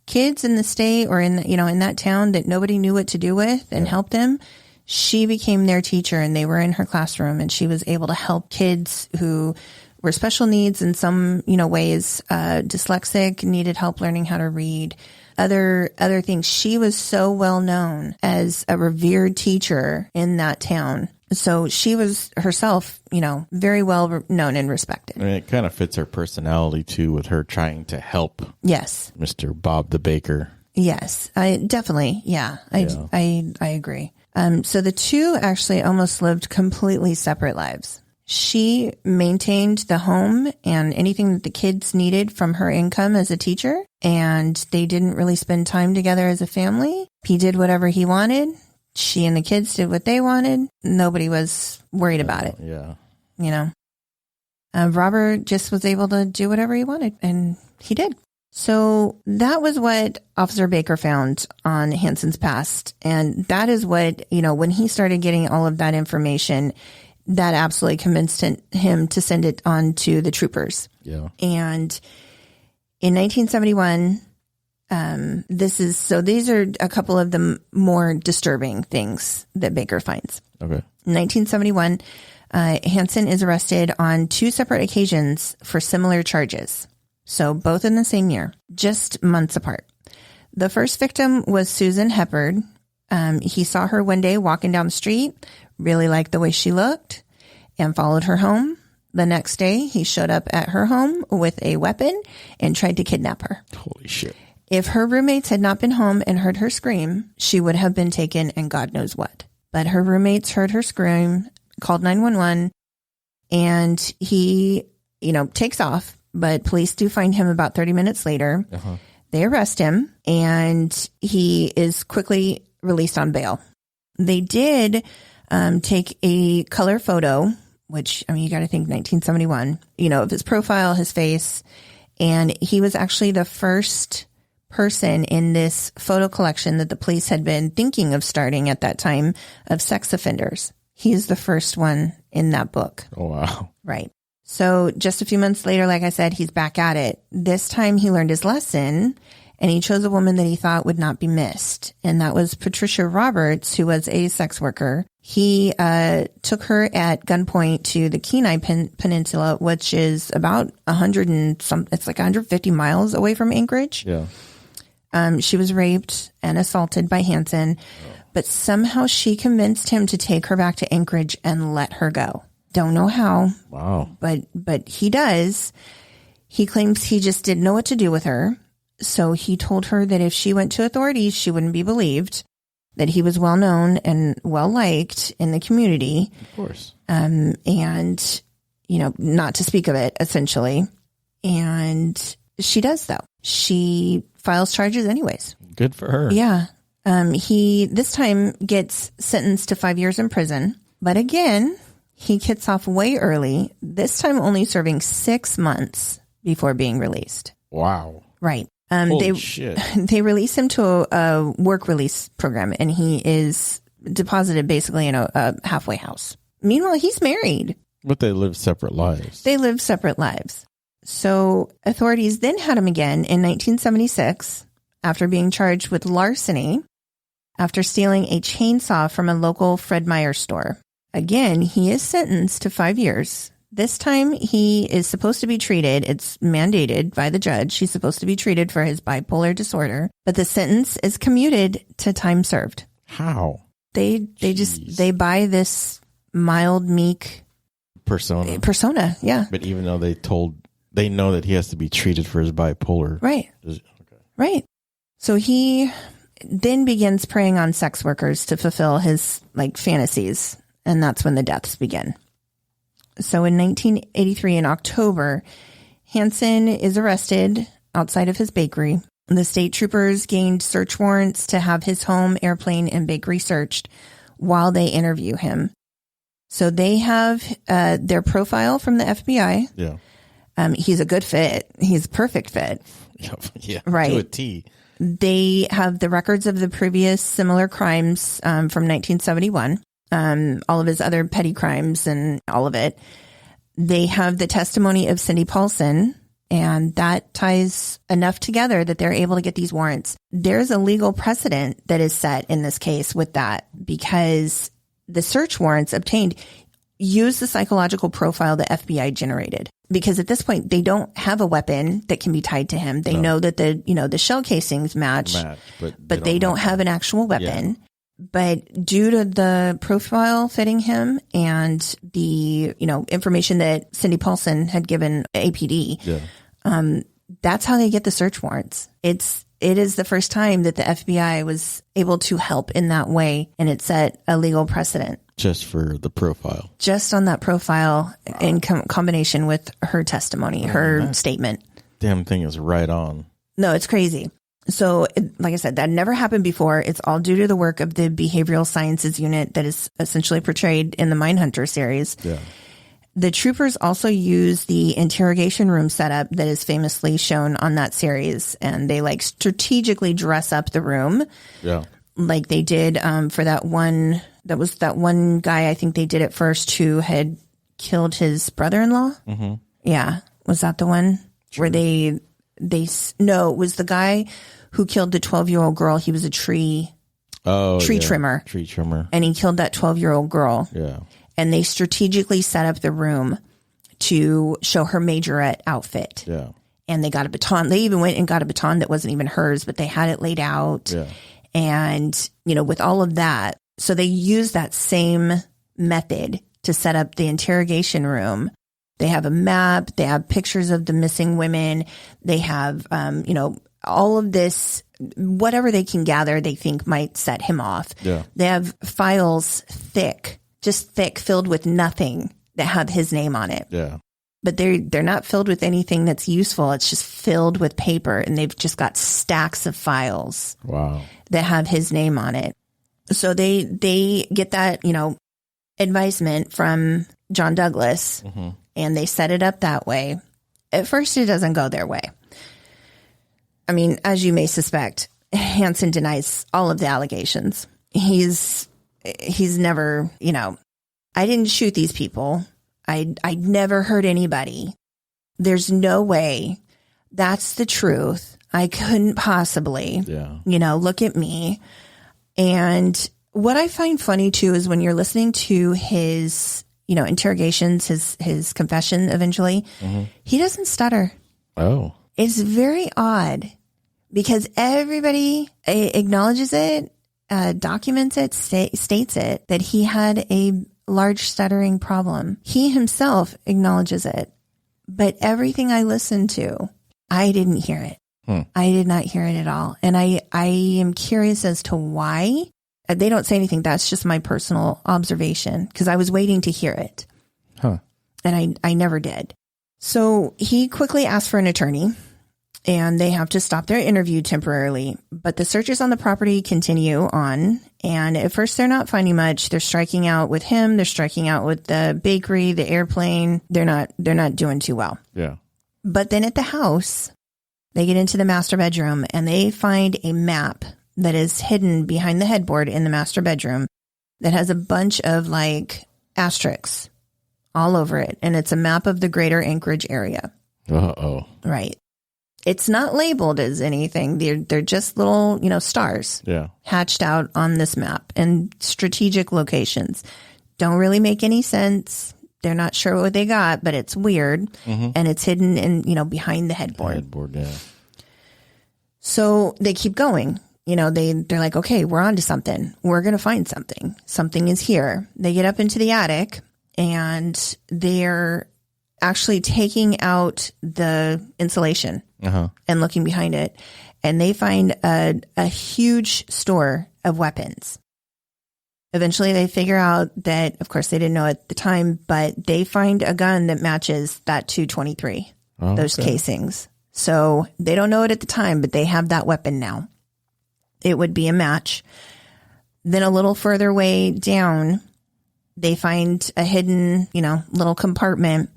kids in the state or in that town that nobody knew what to do with and help them, she became their teacher, and they were in her classroom, and she was able to help kids who were special needs in some, ways, dyslexic, needed help learning how to read, other things. She was so well known as a revered teacher in that town. So she was herself, very well known and respected. And it kind of fits her personality too, with her trying to help. Yes. Mr. Bob the Baker. Yes, I definitely. Yeah, I agree. So the two actually almost lived completely separate lives. She maintained the home and anything that the kids needed from her income as a teacher, and they didn't really spend time together as a family. He did whatever he wanted. She and the kids did what they wanted. Nobody was worried about it. Yeah. Robert just was able to do whatever he wanted, and he did. So that was what Officer Baker found on Hansen's past. And that is what, when he started getting all of that information, that absolutely convinced him to send it on to the troopers. Yeah. And in 1971, these are a couple of the more disturbing things that Baker finds. Okay. In 1971, Hansen is arrested on 2 separate occasions for similar charges. So both in the same year, just months apart. The first victim was Susan Heppard. He saw her one day walking down the street, really liked the way she looked, and followed her home. The next day, he showed up at her home with a weapon and tried to kidnap her. Holy shit. If her roommates had not been home and heard her scream, she would have been taken and God knows what. But her roommates heard her scream, called 911, and he, takes off. But police do find him about 30 minutes later. Uh-huh. They arrest him, and he is quickly released on bail. They did take a color photo, which, you got to think 1971, of his profile, his face. And he was actually the first person in this photo collection that the police had been thinking of starting at that time of sex offenders. He is the first one in that book. Oh, wow. Right. So just a few months later, like I said, he's back at it. This time he learned his lesson, and he chose a woman that he thought would not be missed. And that was Patricia Roberts, who was a sex worker. He took her at gunpoint to the Kenai Peninsula, which is about 150 miles away from Anchorage. Yeah. She was raped and assaulted by Hansen, but somehow she convinced him to take her back to Anchorage and let her go. Don't know how. Wow. But he does. He claims he just didn't know what to do with her. So he told her that if she went to authorities, she wouldn't be believed, that he was well known and well liked in the community. Of course. And, not to speak of it, essentially. And she does, though. She files charges anyways. Good for her. Yeah. He, this time, gets sentenced to 5 years in prison. But again, he gets off way early, this time only serving 6 months before being released. Wow. Right. Holy shit. They release him to a work release program, and he is deposited basically in a halfway house. Meanwhile, he's married. But they live separate lives. They live separate lives. So authorities then had him again in 1976 after being charged with larceny after stealing a chainsaw from a local Fred Meyer store. Again, he is sentenced to 5 years. This time he is supposed to be treated. It's mandated by the judge. He's supposed to be treated for his bipolar disorder, but the sentence is commuted to time served. How? They buy this mild, meek persona. Yeah. But even though they know that he has to be treated for his bipolar. Right. Okay. Right. So he then begins preying on sex workers to fulfill his fantasies. And that's when the deaths begin. So in 1983, in October, Hansen is arrested outside of his bakery. The state troopers gained search warrants to have his home, airplane, and bakery searched while they interview him. So they have their profile from the FBI. Yeah. He's a good fit. He's a perfect fit. Yeah. Right. To a T. They have the records of the previous similar crimes from 1971, all of his other petty crimes and all of it. They have the testimony of Cindy Paulson, and that ties enough together that they're able to get these warrants. There's a legal precedent that is set in this case with that, because the search warrants obtained use the psychological profile the FBI generated. Because at this point, they don't have a weapon that can be tied to him. They know that the shell casings match, but they don't have an actual weapon. Yeah. But due to the profile fitting him and the, information that Cindy Paulson had given APD, that's how they get the search warrants. It is the first time that the FBI was able to help in that way, and it set a legal precedent. Just for the profile. Just on that profile in combination with her testimony, her statement. Damn thing is right on. No, it's crazy. So, like I said, that never happened before. It's all due to the work of the behavioral sciences unit that is essentially portrayed in the Mindhunter series. Yeah. The troopers also use the interrogation room setup that is famously shown on that series, and they strategically dress up the room. Yeah. Like they did for that one guy, I think they did it first, who had killed his brother-in-law. Mm-hmm. Yeah. Was that the one? Sure. Where no, it was the guy who killed the 12-year-old girl. He was a tree trimmer. Tree trimmer. And he killed that 12-year-old girl. Yeah. And they strategically set up the room to show her majorette outfit. Yeah. And they got a baton. They even went and got a baton that wasn't even hers, but they had it laid out. Yeah. And, with all of that. So they use that same method to set up the interrogation room. They have a map. They have pictures of the missing women. They have, all of this, whatever they can gather, they think might set him off. Yeah. They have files thick, filled with nothing that have his name on it. Yeah. But they're not filled with anything that's useful. It's just filled with paper, and they've just got stacks of files. Wow. That have his name on it. So they get that, advisement from John Douglas, mm-hmm. and they set it up that way. At first, it doesn't go their way. I mean, as you may suspect, Hansen denies all of the allegations. He's never, I didn't shoot these people. I never hurt anybody. There's no way. That's the truth. I couldn't possibly, look at me. And what I find funny too is when you're listening to his, interrogations, his confession eventually, mm-hmm. he doesn't stutter. Oh. It's very odd because everybody acknowledges it, documents it, states it, that he had a large stuttering problem. He himself acknowledges it. But everything I listened to, I didn't hear it. I did not hear it at all. And I am curious as to why. They don't say anything. That's just my personal observation because I was waiting to hear it. Huh. And I never did. So he quickly asked for an attorney, and they have to stop their interview temporarily. But the searches on the property continue on. And at first they're not finding much. They're striking out with him. They're striking out with the bakery, the airplane. They're not doing too well. Yeah. But then at the house, they get into the master bedroom and they find a map that is hidden behind the headboard in the master bedroom that has a bunch of asterisks all over it. And it's a map of the greater Anchorage area. Uh-oh. Right. It's not labeled as anything. They're just little, stars hatched out on this map and strategic locations. Don't really make any sense. They're not sure what they got, but it's weird. Mm-hmm. And it's hidden in, behind the headboard. So they keep going. They're like, okay, we're on to something. We're going to find something. Something is here. They get up into the attic and they're actually taking out the insulation and looking behind it. and they find a huge store of weapons. Eventually, they figure out that, of course, they didn't know at the time, but they find a gun that matches that .223, those casings. So they don't know it at the time, but they have that weapon now. It would be a match. Then a little further way down, they find a hidden, little compartment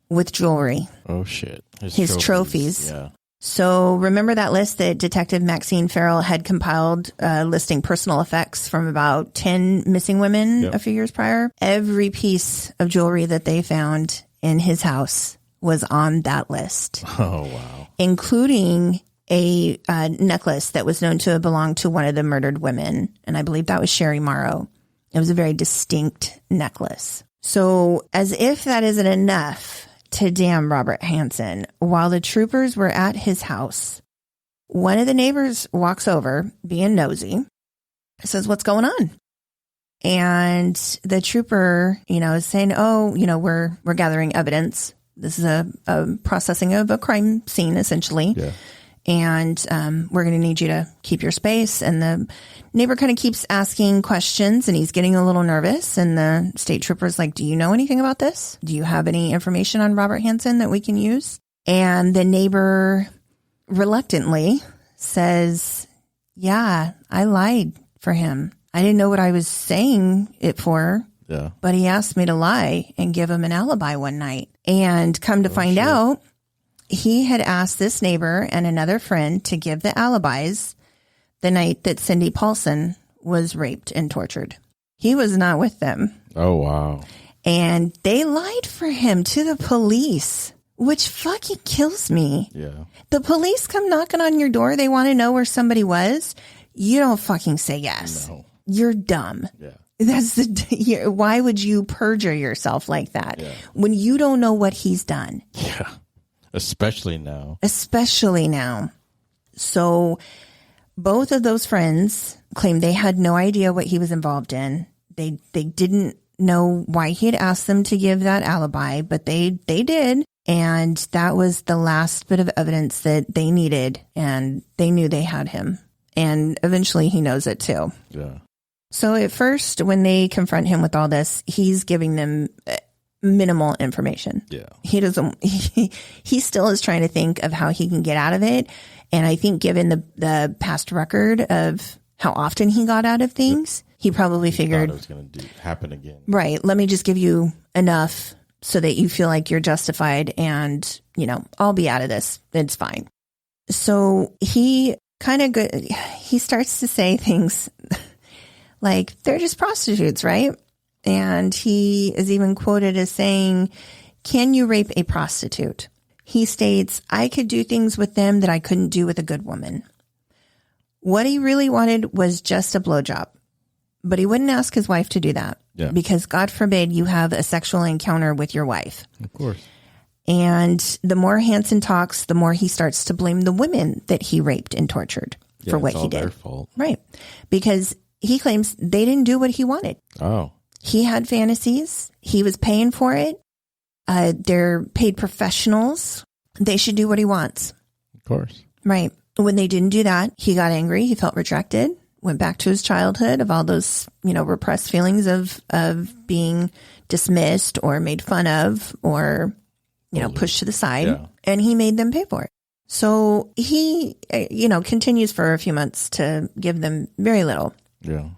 with jewelry. Oh, shit. His trophies. Yeah. So remember that list that Detective Maxine Farrell had compiled listing personal effects from about 10 missing women a few years prior? Every piece of jewelry that they found in his house was on that list. Oh, wow. Including a necklace that was known to belong to one of the murdered women. And I believe that was Sherry Morrow. It was a very distinct necklace. So as if that isn't enough to damn Robert Hansen, while the troopers were at his house, one of the neighbors walks over, being nosy, says, "What's going on?" And the trooper, is saying, we're gathering evidence. This is a processing of a crime scene, essentially. Yeah. And we're going to need you to keep your space. And the neighbor kind of keeps asking questions, and he's getting a little nervous. And the state trooper's like, "Do you know anything about this? Do you have any information on Robert Hansen that we can use?" And the neighbor reluctantly says, "Yeah, I lied for him. I didn't know what I was saying it for. Yeah. But he asked me to lie and give him an alibi one night." And come to find out, he had asked this neighbor and another friend to give the alibis the night that Cindy Paulson was raped and tortured. He was not with them. Oh, wow. And they lied for him to the police, which fucking kills me. Yeah. The police come knocking on your door. They want to know where somebody was. You don't fucking say yes. No. You're dumb. Yeah. Why would you perjure yourself like that when you don't know what he's done? Yeah. Especially now. So both of those friends claimed they had no idea what he was involved in. They didn't know why he had asked them to give that alibi, but they did. And that was the last bit of evidence that they needed. And they knew they had him. And eventually he knows it too. Yeah. So at first, when they confront him with all this, he's giving them minimal information. Yeah. He still is trying to think of how he can get out of it. And I think given the past record of how often he got out of things, he probably figured it was going to happen again. Right. Let me just give you enough so that you feel like you're justified and, I'll be out of this. It's fine. So he he starts to say things like, they're just prostitutes, right? And he is even quoted as saying, "Can you rape a prostitute?" He states, "I could do things with them that I couldn't do with a good woman." What he really wanted was just a blowjob, but he wouldn't ask his wife to do that because God forbid you have a sexual encounter with your wife. Of course. And the more Hansen talks, the more he starts to blame the women that he raped and tortured for what he did. Their fault. Right. Because he claims they didn't do what he wanted. Oh. He had fantasies. He was paying for it. They're paid professionals. They should do what he wants. Of course. Right. When they didn't do that, he got angry. He felt rejected. Went back to his childhood of all those, repressed feelings of being dismissed or made fun of or, pushed to the side. Yeah. And he made them pay for it. So he, continues for a few months to give them very little. Yeah.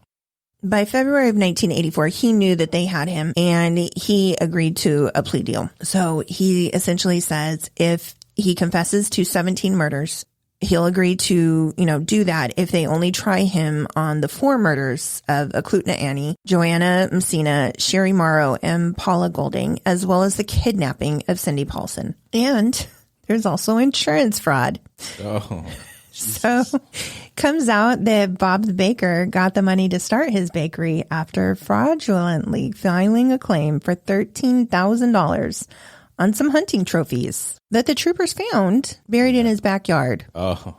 By February of 1984, he knew that they had him and he agreed to a plea deal. So he essentially says if he confesses to 17 murders, he'll agree to, do that if they only try him on the 4 murders of Aklutna Annie, Joanna Messina, Sherry Morrow, and Paula Golding, as well as the kidnapping of Cindy Paulson. And there's also insurance fraud. Oh. So comes out that Bob the baker got the money to start his bakery after fraudulently filing a claim for $13,000 on some hunting trophies that the troopers found buried in his backyard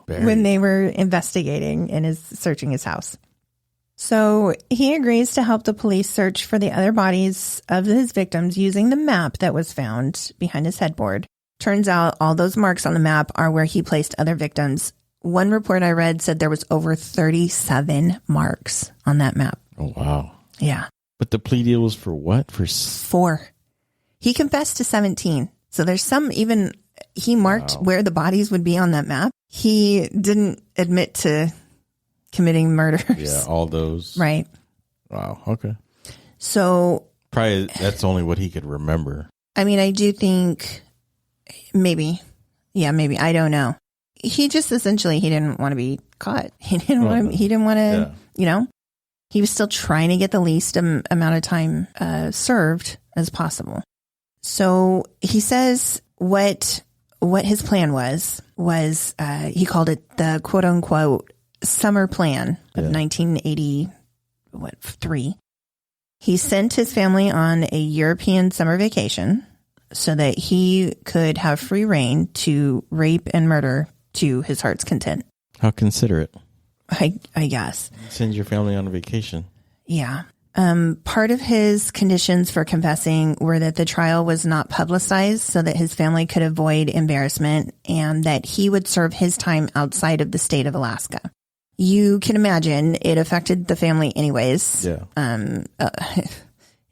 when they were investigating and searching his house. So he agrees to help the police search for the other bodies of his victims using the map that was found behind his headboard. Turns out all those marks on the map are where he placed other victims One report I read said there was over 37 marks on that map. Oh, wow. Yeah. But the plea deal was for what? For 4. He confessed to 17. So there's some even, he marked where the bodies would be on that map. He didn't admit to committing murders. Yeah, all those. Right. Wow. Okay. So probably that's only what he could remember. I mean, I do think maybe. Yeah, maybe. I don't know. He just essentially, he didn't want to be caught. He didn't want to, you know, he was still trying to get the least amount of time served as possible. So he says what his plan was he called it the quote unquote summer plan of 1983. He sent his family on a European summer vacation so that he could have free reign to rape and murder to his heart's content. How considerate. I guess. Send your family on a vacation. Yeah. Part of his conditions for confessing were that the trial was not publicized so that his family could avoid embarrassment and that he would serve his time outside of the state of Alaska. You can imagine it affected the family anyways. Yeah.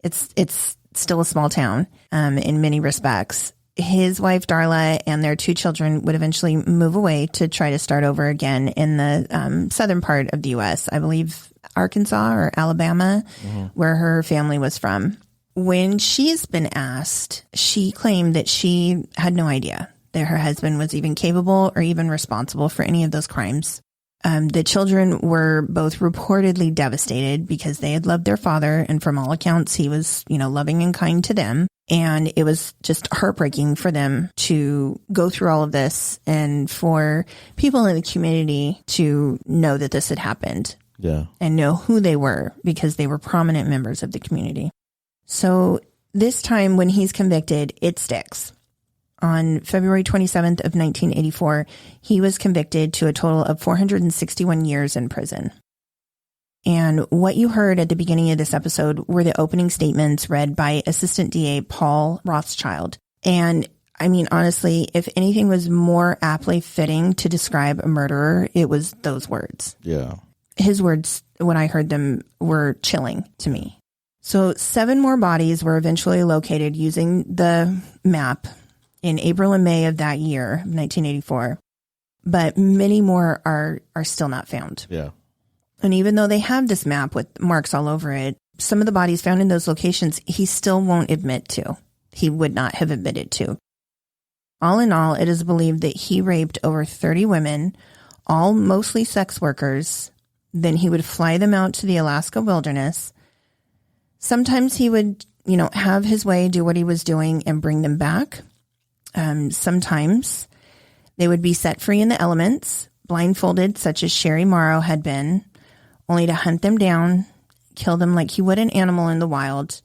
It's still a small town, in many respects. His wife, Darla, and their 2 children would eventually move away to try to start over again in the southern part of the U.S., I believe Arkansas or Alabama, where her family was from. When she's been asked, she claimed that she had no idea that her husband was even capable or even responsible for any of those crimes. The children were both reportedly devastated because they had loved their father, and from all accounts, he was, loving and kind to them. And it was just heartbreaking for them to go through all of this and for people in the community to know that this had happened. Yeah. And know who they were because they were prominent members of the community. So this time when he's convicted, it sticks. On February 27th of 1984, he was convicted to a total of 461 years in prison. And what you heard at the beginning of this episode were the opening statements read by Assistant DA Paul Rothschild. And I mean, honestly, if anything was more aptly fitting to describe a murderer, it was those words. Yeah. His words, when I heard them, were chilling to me. So 7 more bodies were eventually located using the map in April and May of that year, 1984. But many more are still not found. Yeah. And even though they have this map with marks all over it, some of the bodies found in those locations, he still won't admit to. He would not have admitted to. All in all, it is believed that he raped over 30 women, all mostly sex workers. Then he would fly them out to the Alaska wilderness. Sometimes he would, have his way, do what he was doing and bring them back. Sometimes they would be set free in the elements, blindfolded, such as Sherry Morrow had been, only to hunt them down, kill them like he would an animal in the wild.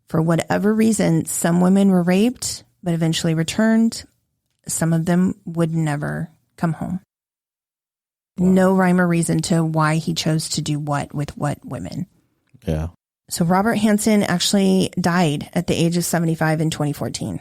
For whatever reason, some women were raped, but eventually returned. Some of them would never come home. Wow. No rhyme or reason to why he chose to do what with what women. Yeah. So Robert Hansen actually died at the age of 75 in 2014.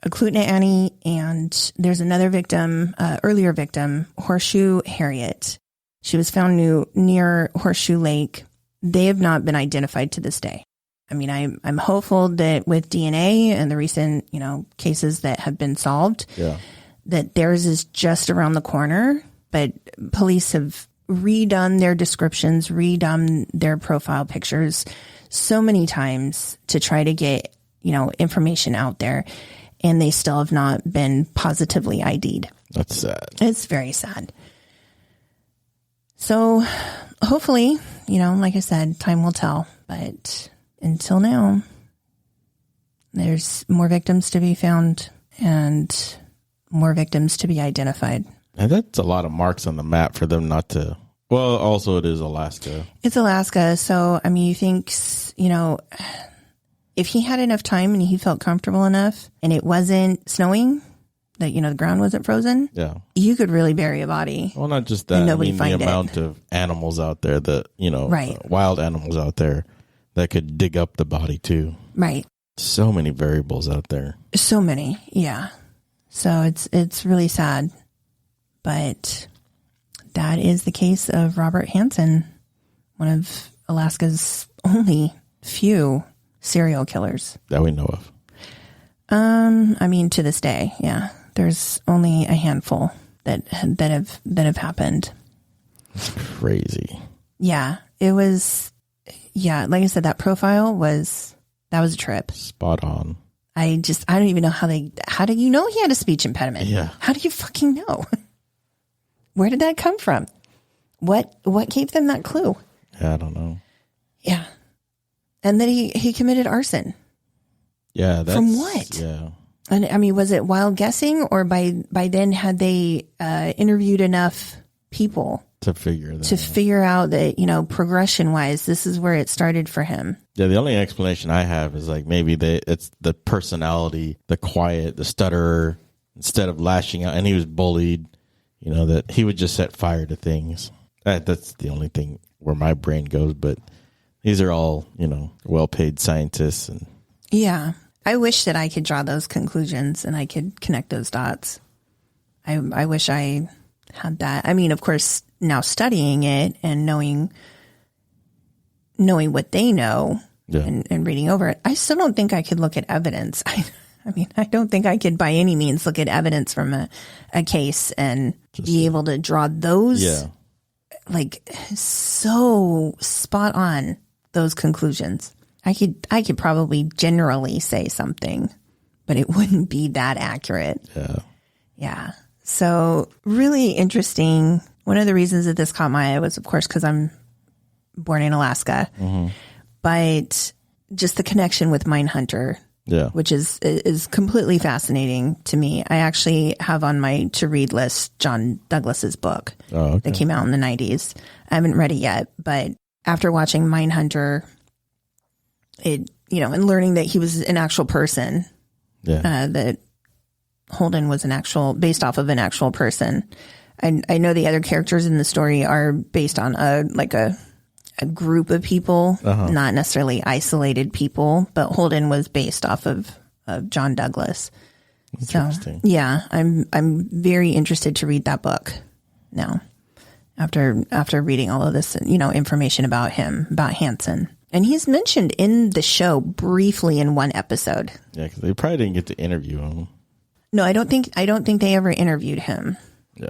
Klutna Annie, and there's another victim, earlier victim, Horseshoe Harriet. She was found near Horseshoe Lake. They have not been identified to this day. I mean, I'm hopeful that with DNA and the recent, cases that have been solved, that theirs is just around the corner. But police have redone their descriptions, redone their profile pictures so many times to try to get, information out there. And they still have not been positively ID'd. That's sad. It's very sad. So hopefully, like I said, time will tell. But until now, there's more victims to be found and more victims to be identified. And that's a lot of marks on the map for them not to. Well, also it is Alaska. It's Alaska. So, I mean, you think, if he had enough time and he felt comfortable enough and it wasn't snowing, that, the ground wasn't frozen, you could really bury a body. Well, not just that. I mean, the amount of animals out there that, wild animals out there that could dig up the body too. Right. So many variables out there. So many. Yeah. So it's really sad. But that is the case of Robert Hansen, one of Alaska's only few serial killers that we know of. I mean, to this day, yeah, there's only a handful that have happened. It's crazy. Yeah, it was. Yeah, like I said, that profile was a trip. Spot on. I don't even know how do you know he had a speech impediment? Yeah. How do you fucking know? Where did that come from? What gave them that clue? Yeah, I don't know. Yeah. And then he committed arson. Yeah. From what? Yeah. And I mean, was it wild guessing, or by then had they interviewed enough people to figure out that, progression wise, this is where it started for him? Yeah. The only explanation I have is like maybe it's the personality, the quiet, the stutterer, instead of lashing out, and he was bullied, that he would just set fire to things. That's the only thing where my brain goes, but these are all, well-paid scientists. And yeah, I wish that I could draw those conclusions and I could connect those dots. I wish I had that. I mean, of course, now studying it and knowing what they know and reading over it, I still don't think I could look at evidence. I mean, I don't think I could by any means look at evidence from a case and be able to draw those like so spot on those conclusions. I could probably generally say something, but it wouldn't be that accurate. Yeah. Yeah. So really interesting. One of the reasons that this caught my eye was, of course, because I'm born in Alaska, but just the connection with Mindhunter, which is completely fascinating to me. I actually have on my to read list John Douglas's book that came out in the 90s. I haven't read it yet, but after watching Mindhunter, and learning that he was an actual person, that Holden was based off of an actual person. I know the other characters in the story are based on a group of people, not necessarily isolated people, but Holden was based off of John Douglas. Interesting. So, yeah, I'm very interested to read that book now after reading all of this, information about him, about Hansen. And he's mentioned in the show briefly in one episode. Yeah, because they probably didn't get to interview him. No, I don't think they ever interviewed him. Yeah.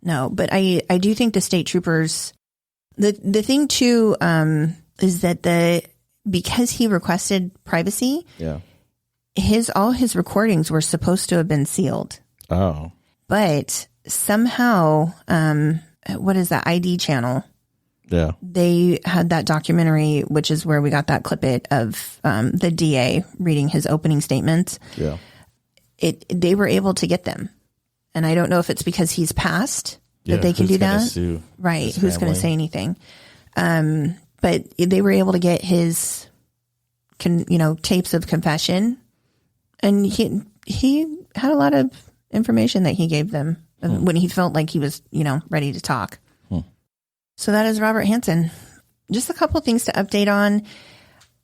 No, but I do think the state troopers. The thing too is that because he requested privacy, all his recordings were supposed to have been sealed. Oh. But somehow, what is that ID channel? Yeah. They had that documentary, which is where we got that clip of the DA reading his opening statements. Yeah. They were able to get them. And I don't know if it's because he's passed that they can do that. Sue right. Who's going to say anything? But they were able to get his, tapes of confession. And he had a lot of information that he gave them when he felt like he was, ready to talk. So that is Robert Hansen. Just a couple of things to update on.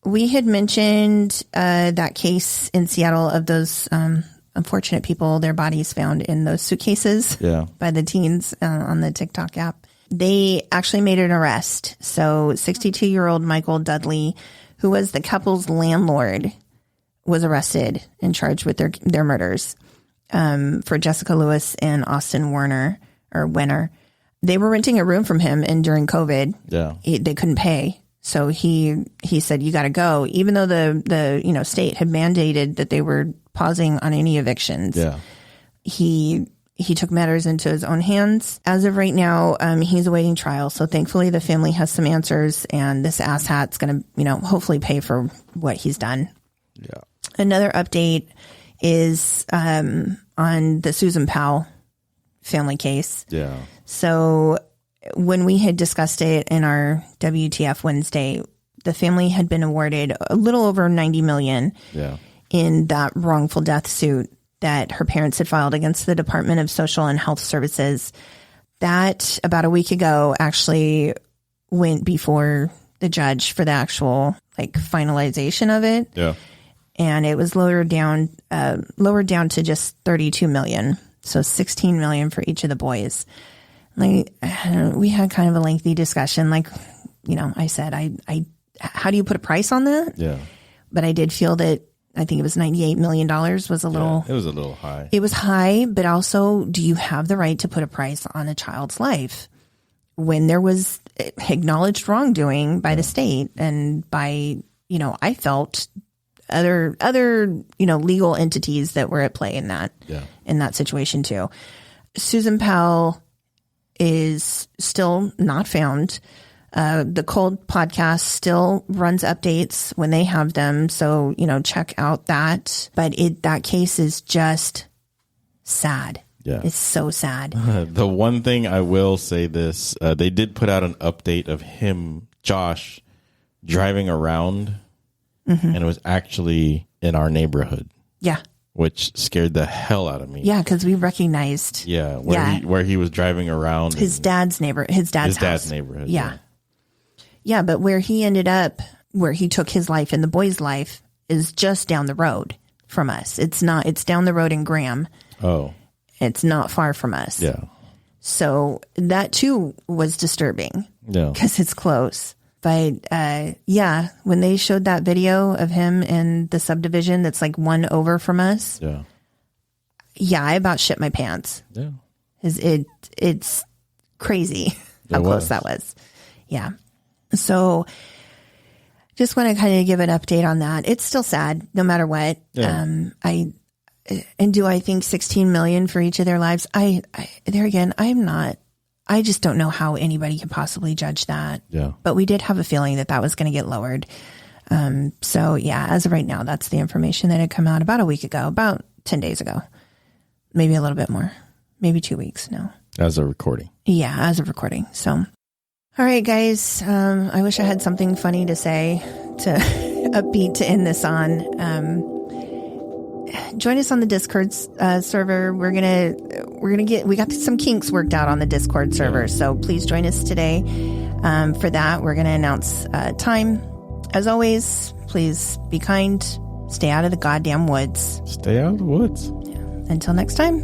We had mentioned that case in Seattle of those unfortunate people, their bodies found in those suitcases by the teens on the TikTok app. They actually made an arrest. So 62-year-old Michael Dudley, who was the couple's landlord, was arrested and charged with their murders for Jessica Lewis and Austin Wenner. They were renting a room from him, and during COVID, they couldn't pay. So he said, "You got to go," even though the state had mandated that they were pausing on any evictions. Yeah, he took matters into his own hands. As of right now, he's awaiting trial. So thankfully, the family has some answers, and this asshat's going to hopefully pay for what he's done. Yeah. Another update is on the Susan Powell family case. Yeah. So when we had discussed it in our WTF Wednesday, the family had been awarded a little over $90 million in that wrongful death suit that her parents had filed against the Department of Social and Health Services. That about a week ago actually went before the judge for the actual finalization of it. Yeah. And it was lowered down to just $32 million. So $16 million for each of the boys. Like, we had kind of a lengthy discussion. Like, I said, how do you put a price on that? Yeah. But I did feel that I think it was $98 million was a little. It was a little high. It was high, but also, do you have the right to put a price on a child's life when there was acknowledged wrongdoing by the state and by, I felt other legal entities that were at play in that situation too. Susan Powell is still not found. The Cold podcast still runs updates when they have them. So, check out that. But that case is just sad. Yeah. It's so sad. The one thing I will say this, they did put out an update of him, Josh, driving around, and it was actually in our neighborhood. Yeah. Which scared the hell out of me. Yeah, because we recognized. Yeah, where he was driving around. His dad's house. Neighborhood. Yeah. Yeah, but where he ended up, where he took his life and the boy's life, is just down the road from us. It's down the road in Graham. Oh. It's not far from us. Yeah. So that too was disturbing. Yeah. Because it's close. But when they showed that video of him in the subdivision that's like one over from us. Yeah. Yeah, I about shit my pants. Yeah. It's crazy how close that was. Yeah. So just want to kind of give an update on that. It's still sad no matter what. Yeah. Do I think 16 million for each of their lives? I just don't know how anybody could possibly judge that. Yeah. But we did have a feeling that was going to get lowered. So yeah, as of right now, that's the information that had come out about a week ago, about 10 days ago, maybe a little bit more, maybe 2 weeks now. As of recording. Yeah, as of recording. So, all right, guys. I wish I had something funny to say, to upbeat to end this on. Join us on the Discord server. We got some kinks worked out on the Discord server. So please join us today. For that, we're going to announce time. As always, please be kind. Stay out of the goddamn woods. Stay out of the woods. Yeah. Until next time.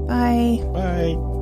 Bye. Bye.